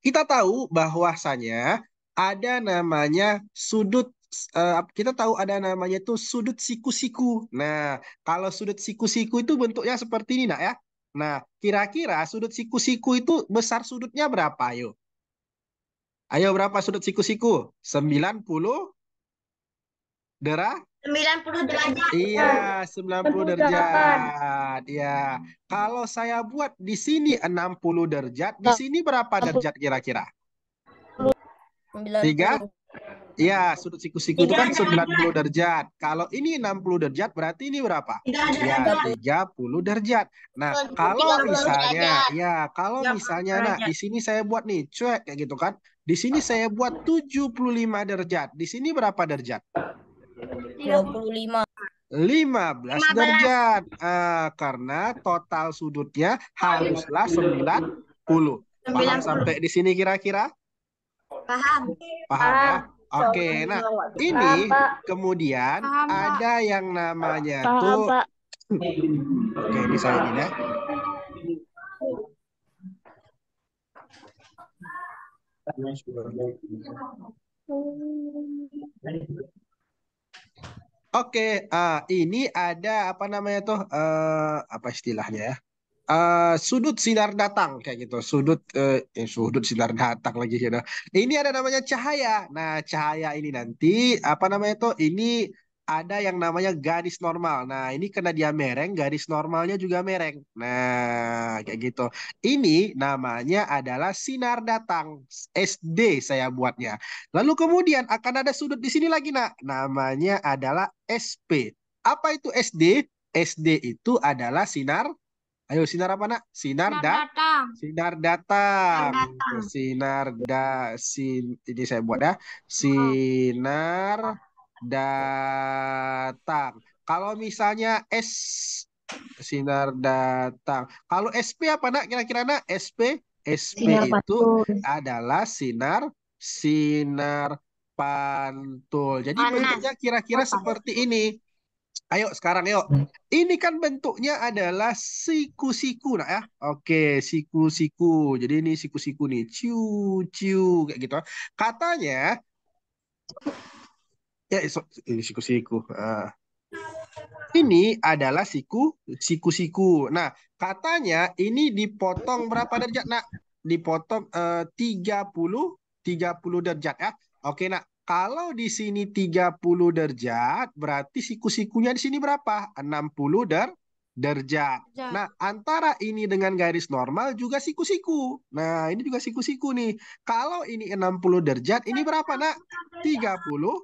kita tahu bahwasanya ada namanya sudut kita tahu ada namanya tuh sudut siku-siku. Nah, kalau sudut siku-siku itu bentuknya seperti ini, nak ya. Nah, kira-kira sudut siku-siku itu besar sudutnya berapa? Ayo. Ayo berapa sudut siku-siku? 90 derajat? 90 derajat. Iya, 90 98. derajat. Ya. Kalau saya buat di sini 60 derajat, di sini berapa derajat kira-kira? 3? 90. Ya, sudut siku-siku itu kan 90 derajat. Kalau ini 60 derajat, berarti ini berapa? Ya, 30 derajat. Nah, kalau 30 misalnya, derajat. ya, kalau misalnya, nah, di sini saya buat nih, cuek kayak gitu kan. Di sini saya buat 75 derajat. Di sini berapa derajat? 25. 15 derajat. Karena total sudutnya haruslah 90. Paham sampai di sini kira-kira? Paham? Paham ya? Oke, nah ini Paham, Pak. kemudian Paham, Pak. ada yang namanya Paham, tuh, Pak. oke ini saya ini ya. Oke, ini ada apa namanya tuh, apa istilahnya ya? Sudut sinar datang kayak gitu, sudut sinar datang lagi gitu. Ini ada namanya cahaya. Nah, cahaya ini nanti apa namanya tuh? Ini ada yang namanya garis normal. Nah, ini karena dia mereng, garis normalnya juga mereng. Nah, kayak gitu. Ini namanya adalah sinar datang. SD saya buatnya. Lalu kemudian akan ada sudut di sini lagi, nak. Namanya adalah SP. Apa itu SD? SD itu adalah sinar. Ayo sinar apa nak? Sinar Sinar datang. sinar datang. Datang. Sinar ini saya buat ya. Sinar datang. Kalau misalnya sinar datang. Kalau SP apa nak? Kira-kira nak? SP Sinar itu pantul. adalah sinar pantul. Jadi Panas. bentuknya kira-kira seperti ini. Ayo sekarang yuk. Ini kan bentuknya adalah siku-siku nak ya. Oke, siku-siku. Jadi ini siku-siku nih. Ciu, ciu kayak gitu. Katanya ya ini siku-siku. Ini adalah siku-siku. Nah, katanya ini dipotong berapa derajat nak? Dipotong 30 derajat ya. Oke, nak. Kalau di sini 30 derajat, berarti siku-sikunya di sini berapa? 60 derajat. Nah, antara ini dengan garis normal juga siku-siku. Nah, ini juga siku-siku nih. Kalau ini 60 derajat, ini berapa, nak? 30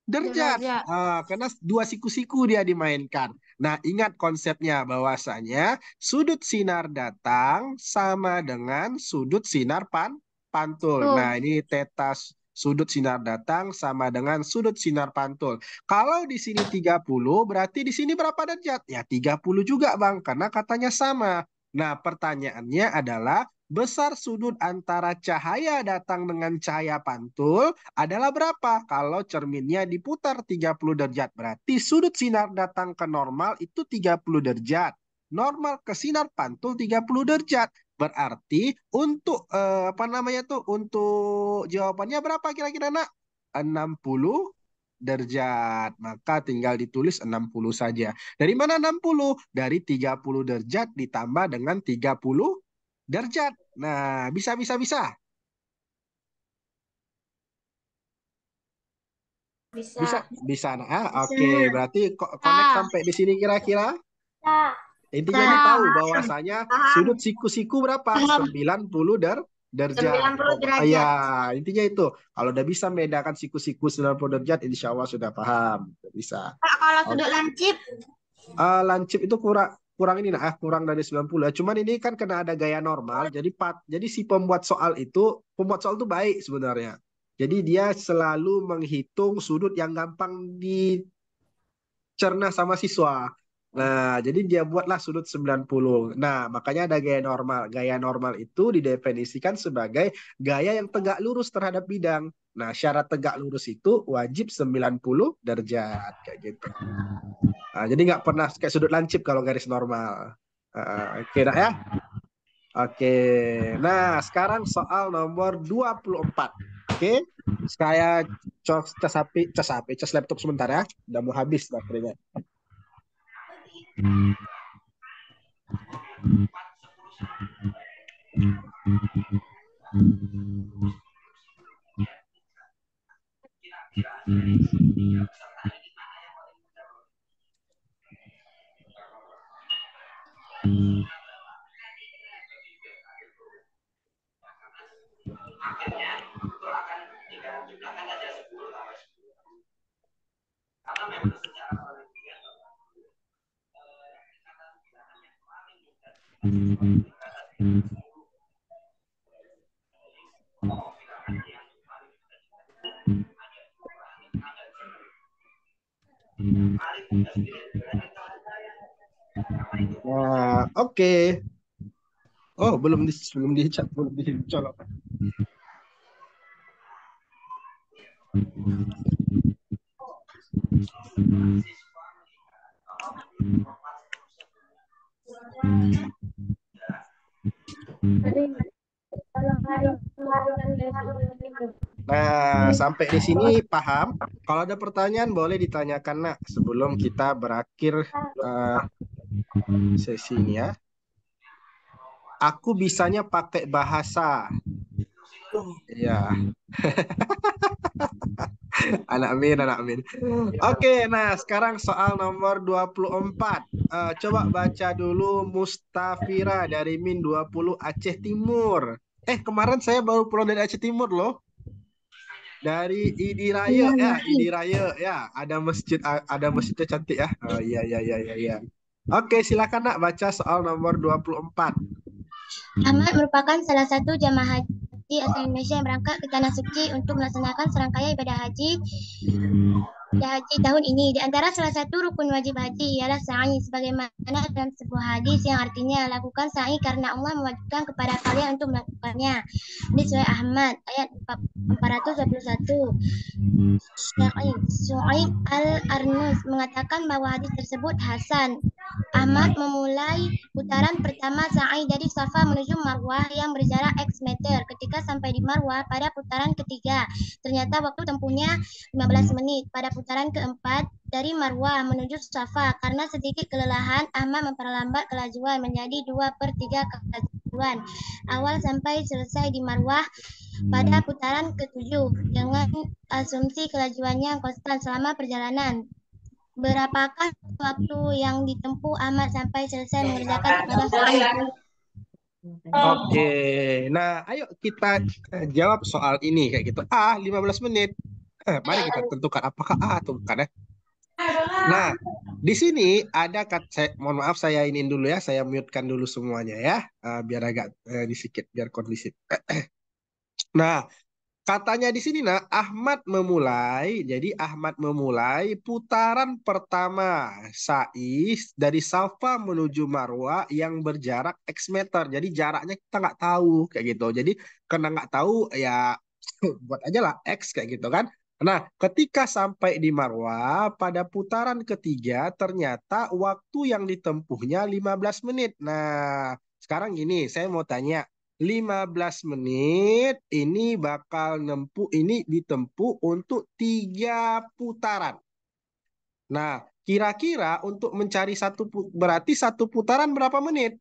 derajat. Derajat. Karena dua siku-siku dia dimainkan. Nah, ingat konsepnya bahwasanya sudut sinar datang sama dengan sudut sinar pantul. Tuh. Nah, ini teta sudut sinar datang sama dengan sudut sinar pantul. Kalau di sini 30, berarti di sini berapa derajat? Ya, 30 juga, Bang, karena katanya sama. Nah, pertanyaannya adalah besar sudut antara cahaya datang dengan cahaya pantul adalah berapa? Kalau cerminnya diputar 30 derajat, berarti sudut sinar datang ke normal itu 30 derajat. Normal ke sinar pantul 30 derajat. Berarti untuk apa namanya tuh? Untuk jawabannya berapa kira-kira, nak? 60 derajat. Maka tinggal ditulis 60 saja. Dari mana 60? Dari 30 derajat ditambah dengan 30 derajat. Nah, bisa. Bisa. Bisa. Nah, oke. Berarti connect sampai di sini kira-kira. Intinya Bisa. tahu bahwasanya Paham. sudut siku-siku berapa? 90 derajat. 90 derajat. Ya, intinya itu. Kalau udah bisa membedakan siku-siku 90 derajat, insya Allah sudah paham. Bisa. Pak, kalau sudut lancip Lancip itu kurang ini nah, kurang dari 90 ya. Cuman ini kan karena ada gaya normal, jadi si pembuat soal itu baik sebenarnya. Jadi dia selalu menghitung sudut yang gampang dicerna sama siswa. Nah, jadi dia buatlah sudut 90. Nah, makanya ada gaya normal. Gaya normal itu didefinisikan sebagai gaya yang tegak lurus terhadap bidang. Nah, syarat tegak lurus itu wajib 90 derajat. Kayak gitu. Nah, jadi nggak pernah kayak sudut lancip kalau garis normal. Oke, dah ya. Oke. Nah, sekarang soal nomor 24. Oke. Saya cas laptop sebentar ya. Udah mau habis baterainya. Nah, oke. Oh, belum dicolok. Nah, sampai di sini paham? Kalau ada pertanyaan boleh ditanyakan, Nak, sebelum kita berakhir eh, sesi ini ya. Aku bisanya pakai bahasa. Ya, anak Min. Oke, nah sekarang soal nomor 24. Coba baca dulu Mustafira dari Min 20 Aceh Timur. Kemarin saya baru pulang dari Aceh Timur loh. Dari Idi Raya ya, Idi Raya ya. Ada masjidnya cantik ya. Oh iya iya iya iya iya. Oke, silakan Nak baca soal nomor 24. Ahmad merupakan salah satu jamaah haji asal Indonesia yang berangkat ke Tanah Suci untuk melaksanakan serangkaian ibadah haji tahun ini. Di antara salah satu rukun wajib haji ialah sa'i, sebagaimana dalam sebuah hadis yang artinya lakukan sa'i karena Allah mewajibkan kepada kalian untuk melakukannya. Hadis Riwayat Ahmad ayat 421. Syuaib Al-Arnus mengatakan bahwa hadis tersebut hasan. Ahmad memulai putaran pertama sa'i dari Safa menuju Marwah yang berjarak X meter. Ketika sampai di Marwah pada putaran ketiga, ternyata waktu tempuhnya 15 menit. Pada putaran keempat dari Marwah menuju Safa, karena sedikit kelelahan, Ahmad memperlambat kelajuan menjadi 2/3 kelajuan awal sampai selesai di Marwah pada putaran ke-7 dengan asumsi kelajuannya konstan selama perjalanan. Berapakah waktu yang ditempuh Ahmad sampai selesai mengerjakan ibadah sa'i? Oke, nah ayo kita jawab soal ini kayak gitu. 15 menit. Mari kita tentukan apakah atau bukan ya. Nah, di sini ada mohon maaf saya iniin dulu ya, saya mute-kan dulu semuanya ya, biar agak disikit biar kondisif. Nah, katanya di sini nah Ahmad memulai putaran pertama sa'i dari Safa menuju Marwa yang berjarak X meter. Jadi jaraknya kita nggak tahu kayak gitu. Jadi karena nggak tahu ya buat aja lah X kayak gitu kan. Nah, ketika sampai di Marwa pada putaran ketiga ternyata waktu yang ditempuhnya 15 menit. Nah, sekarang gini, saya mau tanya 15 menit ini ditempuh untuk 3 putaran. Nah, kira-kira untuk mencari berarti satu putaran berapa menit?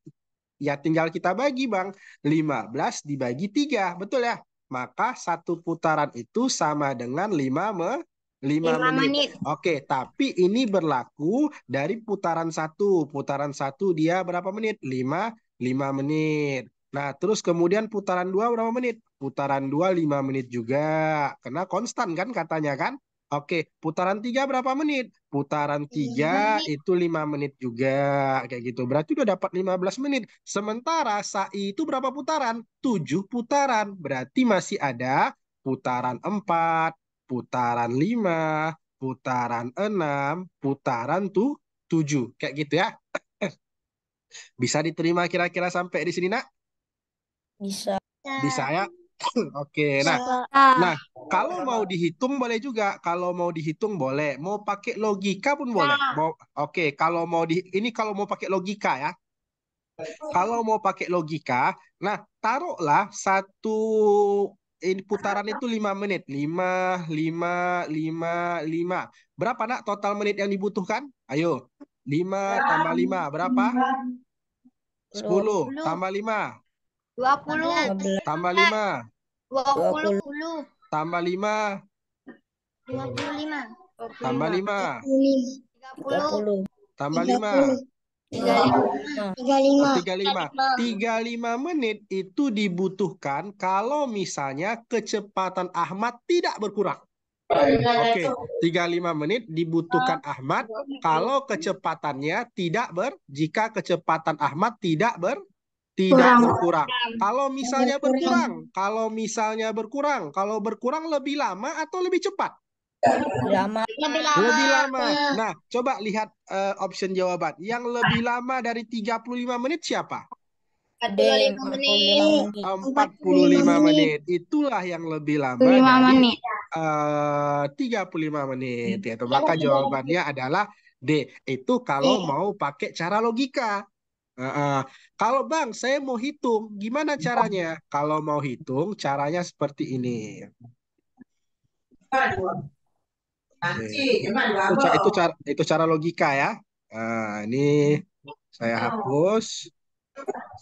Ya tinggal kita bagi Bang. 15 dibagi 3, betul ya? Maka satu putaran itu sama dengan 5 menit. Oke, tapi ini berlaku dari putaran satu. Putaran satu dia berapa menit? 5 menit. Nah, terus kemudian putaran 2 berapa menit? Putaran 2 5 menit juga. Karena konstan kan katanya kan? Oke, putaran 3 berapa menit? Putaran 3 itu 5 menit juga. Kayak gitu. Berarti udah dapat 15 menit. Sementara sa'i itu berapa putaran? 7 putaran. Berarti masih ada putaran 4, putaran 5, putaran 6, putaran 7. Kayak gitu ya. Bisa diterima kira-kira sampai di sini, Nak? Bisa. Bisa ya? Oke, nah. Nah, kalau mau dihitung boleh juga. Kalau mau dihitung boleh. Mau pakai logika pun boleh. Oke, kalau mau kalau mau pakai logika ya. Kalau mau pakai logika, nah taruhlah satu putaran itu 5 menit. 5, 5, 5, 5. Berapa nak total menit yang dibutuhkan? Ayo. 5 tambah 5 berapa? 10 tambah 5 20, 15, tambah 5 20, 20, tambah 5 25, tambah 5 30, 30, tambah 5 35, 35. 35 menit itu dibutuhkan kalau misalnya kecepatan Ahmad tidak berkurang. Oke, 35 menit dibutuhkan Ahmad kalau kecepatannya jika kecepatan Ahmad tidak berkurang. Kalau misalnya berkurang, kalau berkurang lebih lama atau lebih cepat? lama, Lebih lama. Nah, coba lihat option jawaban. Yang lebih lama dari 35 menit siapa? D, 45 menit. 45 menit. Itulah yang lebih lama 5 dari menit. 35 menit. Yaitu, maka jawabannya adalah D. Itu kalau mau pakai cara logika. Kalau Bang, saya mau hitung. Gimana caranya? Kalau mau hitung, caranya seperti ini. Oke. Itu cara logika ya. Nah, ini saya hapus.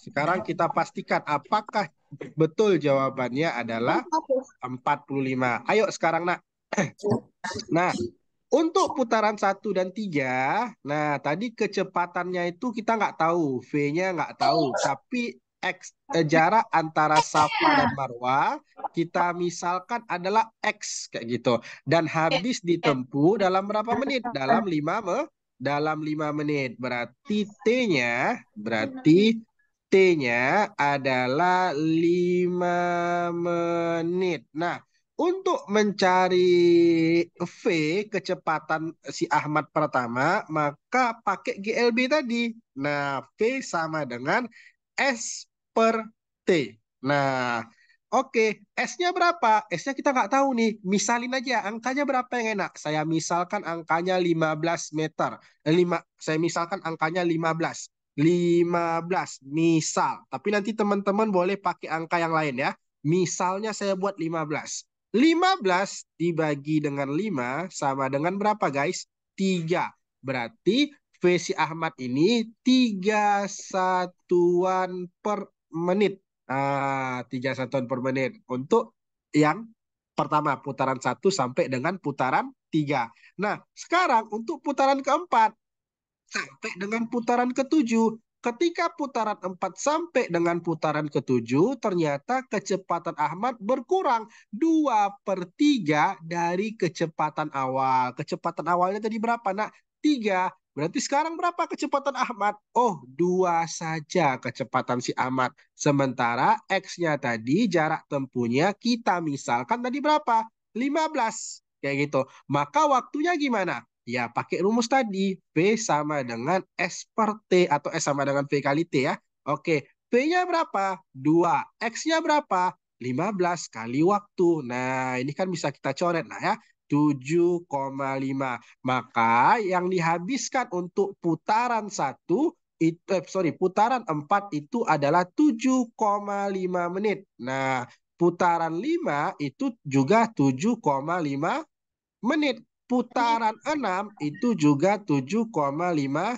Sekarang kita pastikan apakah betul jawabannya adalah 45. Ayo sekarang nak. Nah, untuk putaran 1 dan 3, nah tadi kecepatannya itu kita nggak tahu, V-nya nggak tahu, tapi jarak antara Safa dan Marwa kita misalkan adalah X kayak gitu, dan habis ditempuh dalam berapa menit? Dalam 5 menit. T-nya adalah 5 menit. Nah, untuk mencari V kecepatan si Ahmad pertama, maka pakai GLB tadi. Nah, V sama dengan S per T. Nah, oke. S-nya berapa? S-nya kita nggak tahu nih. Misalin aja, angkanya berapa yang enak? Saya misalkan angkanya 15 meter. Saya misalkan angkanya 15. 15, misal. Tapi nanti teman-teman boleh pakai angka yang lain ya. Misalnya saya buat 15. 15 dibagi dengan 5 sama dengan berapa guys? 3. Berarti VC Ahmad ini 3 satuan per menit. 3 satuan per menit. Untuk yang pertama, putaran 1 sampai dengan putaran 3. Nah, sekarang untuk putaran keempat sampai dengan putaran ke-7. Ketika putaran 4 sampai dengan putaran ke-7, ternyata kecepatan Ahmad berkurang 2/3 dari kecepatan awal. Kecepatan awalnya tadi berapa, nak? 3. Berarti sekarang berapa kecepatan Ahmad? Oh, 2 saja kecepatan si Ahmad. Sementara X-nya tadi, jarak tempuhnya kita misalkan tadi berapa? 15. Kayak gitu. Maka waktunya gimana? Ya, pakai rumus tadi. V sama dengan S per T atau S sama dengan V kali T ya. Oke, V-nya berapa? 2. X-nya berapa? 15 kali waktu. Nah, ini kan bisa kita coret lah ya. 7,5. Maka yang dihabiskan untuk putaran 1 putaran 4 itu adalah 7,5 menit. Nah, putaran 5 itu juga 7,5 menit. Putaran 6 itu juga 7,5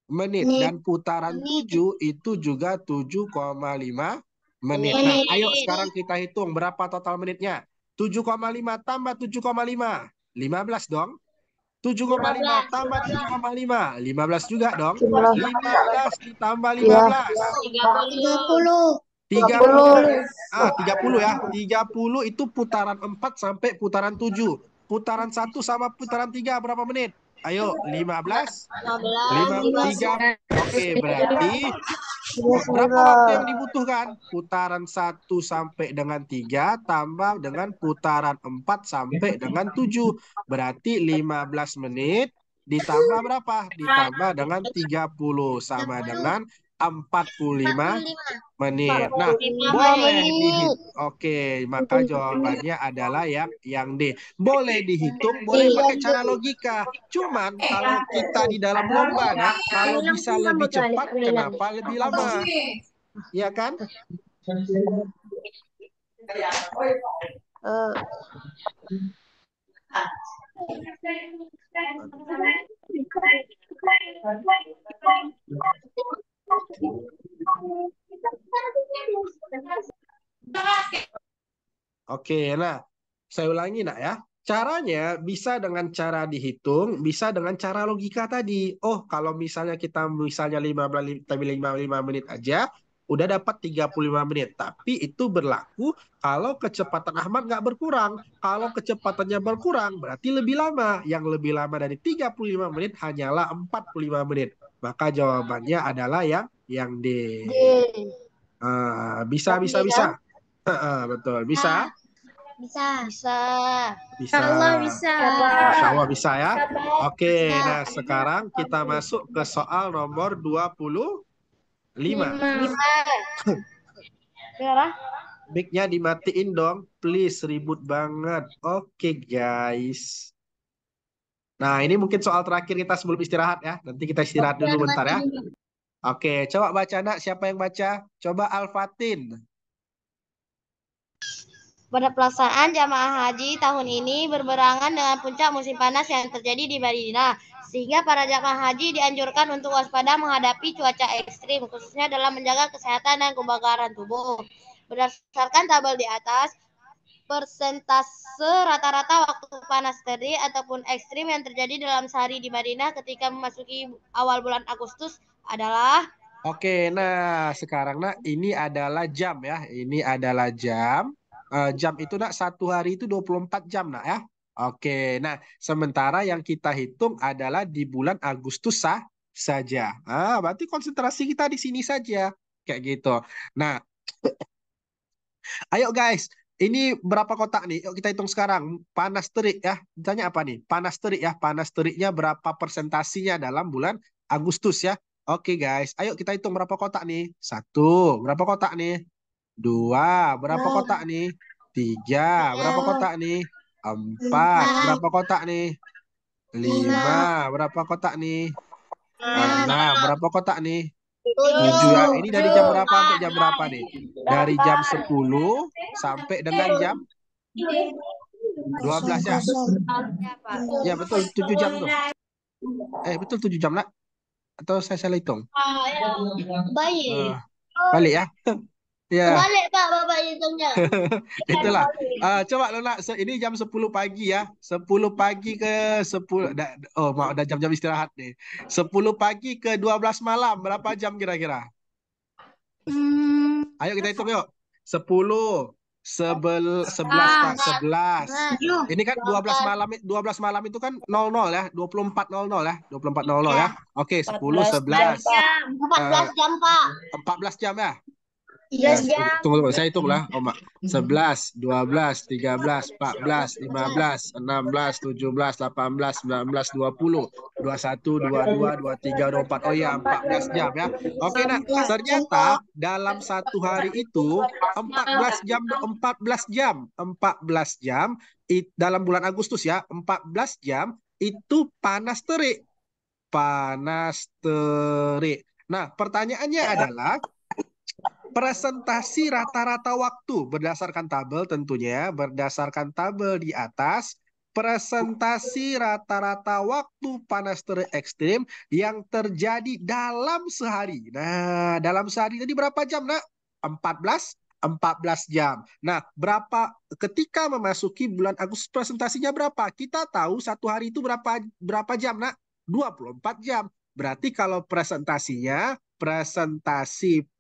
menit. Dan putaran 7 itu juga 7,5 menit. Nah, ayo sekarang kita hitung berapa total menitnya. 7,5 tambah 7,5. 15 dong. 7,5 tambah 7,5. 15 juga dong. 15 ditambah 15. 30, 30. 30 ya. 30 itu putaran 4 sampai putaran 7. Putaran 1 sama putaran 3 berapa menit? Ayo, 15. 3. Oke, berarti berapa waktu yang dibutuhkan? Putaran 1 sampai dengan 3 tambah dengan putaran 4 sampai dengan 7. Berarti 15 menit ditambah berapa? Ditambah dengan 30 sama dengan 45 menit. Nah, boleh dihitung. Oke, maka jawabannya adalah yang D. Boleh dihitung, boleh pakai cara logika. Cuman kalau kita di dalam lomba, nak, kalau bisa lebih cepat, kenapa lebih lama? Iya kan? Oke, nah saya ulangi nak ya. Caranya bisa dengan cara dihitung, bisa dengan cara logika tadi. Oh, kalau misalnya kita misalnya 5 menit aja, udah dapat 35 menit. Tapi itu berlaku kalau kecepatan Ahmad nggak berkurang. Kalau kecepatannya berkurang, berarti lebih lama. Yang lebih lama dari 35 menit hanyalah 45 menit. Maka jawabannya adalah yang D. Bisa, bisa, bisa. Betul, bisa. Bisa. Bisa. Bisa. Insya Allah bisa ya. Oke, Bisa. nah sekarang kita masuk ke soal nomor 25. Berapa? Mic-nya dimatiin dong, please, ribut banget. Oke guys. Nah ini mungkin soal terakhir kita sebelum istirahat ya. Nanti kita istirahat dulu bentar ya. Oke, coba baca nak, siapa yang baca? Coba Al-Fatin. Pada pelaksanaan jamaah haji tahun ini berbarengan dengan puncak musim panas yang terjadi di Madinah, sehingga para jamaah haji dianjurkan untuk waspada menghadapi cuaca ekstrim, khususnya dalam menjaga kesehatan dan kebugaran tubuh. Berdasarkan tabel di atas, persentase rata-rata waktu panas terik ataupun ekstrim yang terjadi dalam sehari di Madinah ketika memasuki awal bulan Agustus adalah. Oke, nah sekarang nak ini adalah jam ya. Ini adalah jam. Jam itu nak satu hari itu 24 jam nak ya. Oke, nah sementara yang kita hitung adalah di bulan Agustus saja. Berarti konsentrasi kita di sini saja. Kayak gitu. Nah, ayo guys, ini berapa kotak nih? Yuk kita hitung sekarang. Panas terik ya. Ditanya apa nih? Panas terik ya. Panas teriknya berapa persentasinya dalam bulan Agustus ya. Oke guys, ayo kita hitung berapa kotak nih. Satu, berapa kotak nih? Dua, berapa kotak nih? Tiga, berapa kotak nih? Empat, berapa kotak nih? Lima, berapa kotak nih? Enam, berapa kotak nih? Tujuh ya. Ini dari jam berapa sampai jam berapa nih? Dari jam 10 sampai dengan jam 12 ya. Ya betul 7 jam tuh. Betul 7 jam nak. Atau saya salah hitung? Baik. Balik ya. Ya, Balik Pak Bapak hitungnya. itulah. Coba lo nak, ini jam 10 pagi ya. 10 pagi ke 10. Oh, mau udah jam-jam istirahat nih. 10 pagi ke 12 malam. Berapa jam kira-kira? Ayo kita hitung yuk. 10, 11. Ini kan 12 malam, 12 malam itu kan 00 ya, 24.00 ya, 24.00 ya. Oke, 10, 11. 14 jam Pak. 14 jam ya. Iya Tunggu, saya hitung lah, Om. 11, 12, 13, 14, 15, 16, 17, 18, 19, 20, 21, 22, 23, 24. Oh iya, 14 jam ya. Oke, nah, ternyata dalam satu hari itu 14 jam, 14 jam dalam bulan Agustus ya, 14 jam itu panas terik. Panas terik. Nah, pertanyaannya adalah presentasi rata-rata waktu berdasarkan tabel tentunya, berdasarkan tabel di atas, presentasi rata-rata waktu panas terik ekstrim yang terjadi dalam sehari. Nah, dalam sehari tadi berapa jam, nak? 14 jam. Nah, ketika memasuki bulan Agustus presentasinya berapa? Kita tahu satu hari itu berapa jam, nak? 24 jam. Berarti kalau presentasi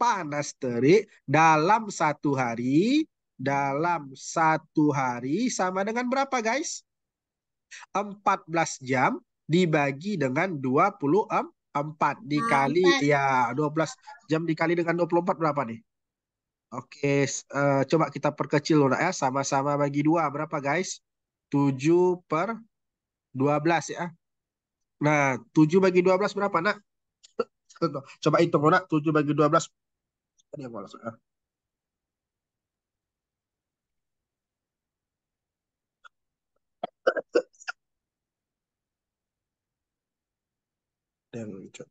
panas terik dalam satu hari sama dengan berapa guys? 14 jam dibagi dengan 24 dikali 12 jam dikali dengan 24 berapa nih? Oke, coba kita perkecil loh ya, sama-sama bagi 2 berapa guys? 7/12 ya. Nah, 7 bagi 12 berapa, nak? Coba hitung, nak. 7 bagi 12. Ini yang malas. Yang lucu.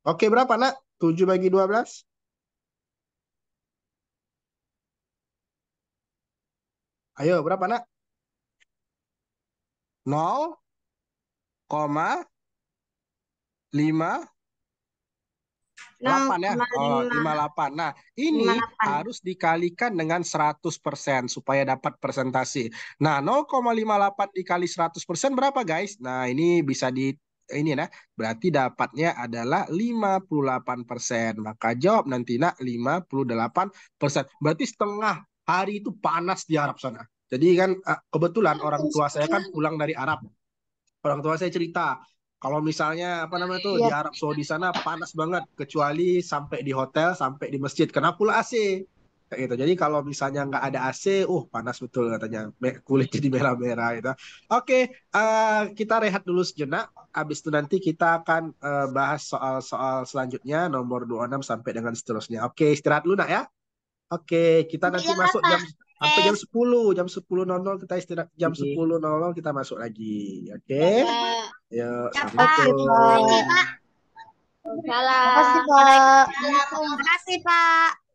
Oke, berapa, nak? 7 bagi 12. Ayo, berapa, nak? 0,5 8 ya. Oh, 58. Nah, ini harus dikalikan dengan 100% supaya dapat persentase. Nah, 0,58 dikali 100% berapa, guys? Nah, ini bisa ini nah, berarti dapatnya adalah 58%. Maka jawab nanti, nak, 58%. Berarti setengah hari itu panas di Arab sana. Jadi kan kebetulan orang tua saya kan pulang dari Arab. Orang tua saya cerita kalau misalnya apa namanya tuh di Arab Saudi sana panas banget kecuali sampai di hotel sampai di masjid kena pula AC kayak gitu. Jadi kalau misalnya nggak ada AC, panas betul katanya. Kulit jadi merah-merah gitu. Oke, kita rehat dulu sejenak. Habis itu nanti kita akan bahas soal-soal selanjutnya nomor 26 sampai dengan seterusnya. Oke, istirahat dulu, nak, ya. Oke, kita nanti masuk sampai jam 10.00 kita istirahat, jam 10.00 kita masuk lagi. Oke. Yuk, Ya, Pak. Assalamualaikum. Makasih, Pak. Salam. Terima kasih, Pak.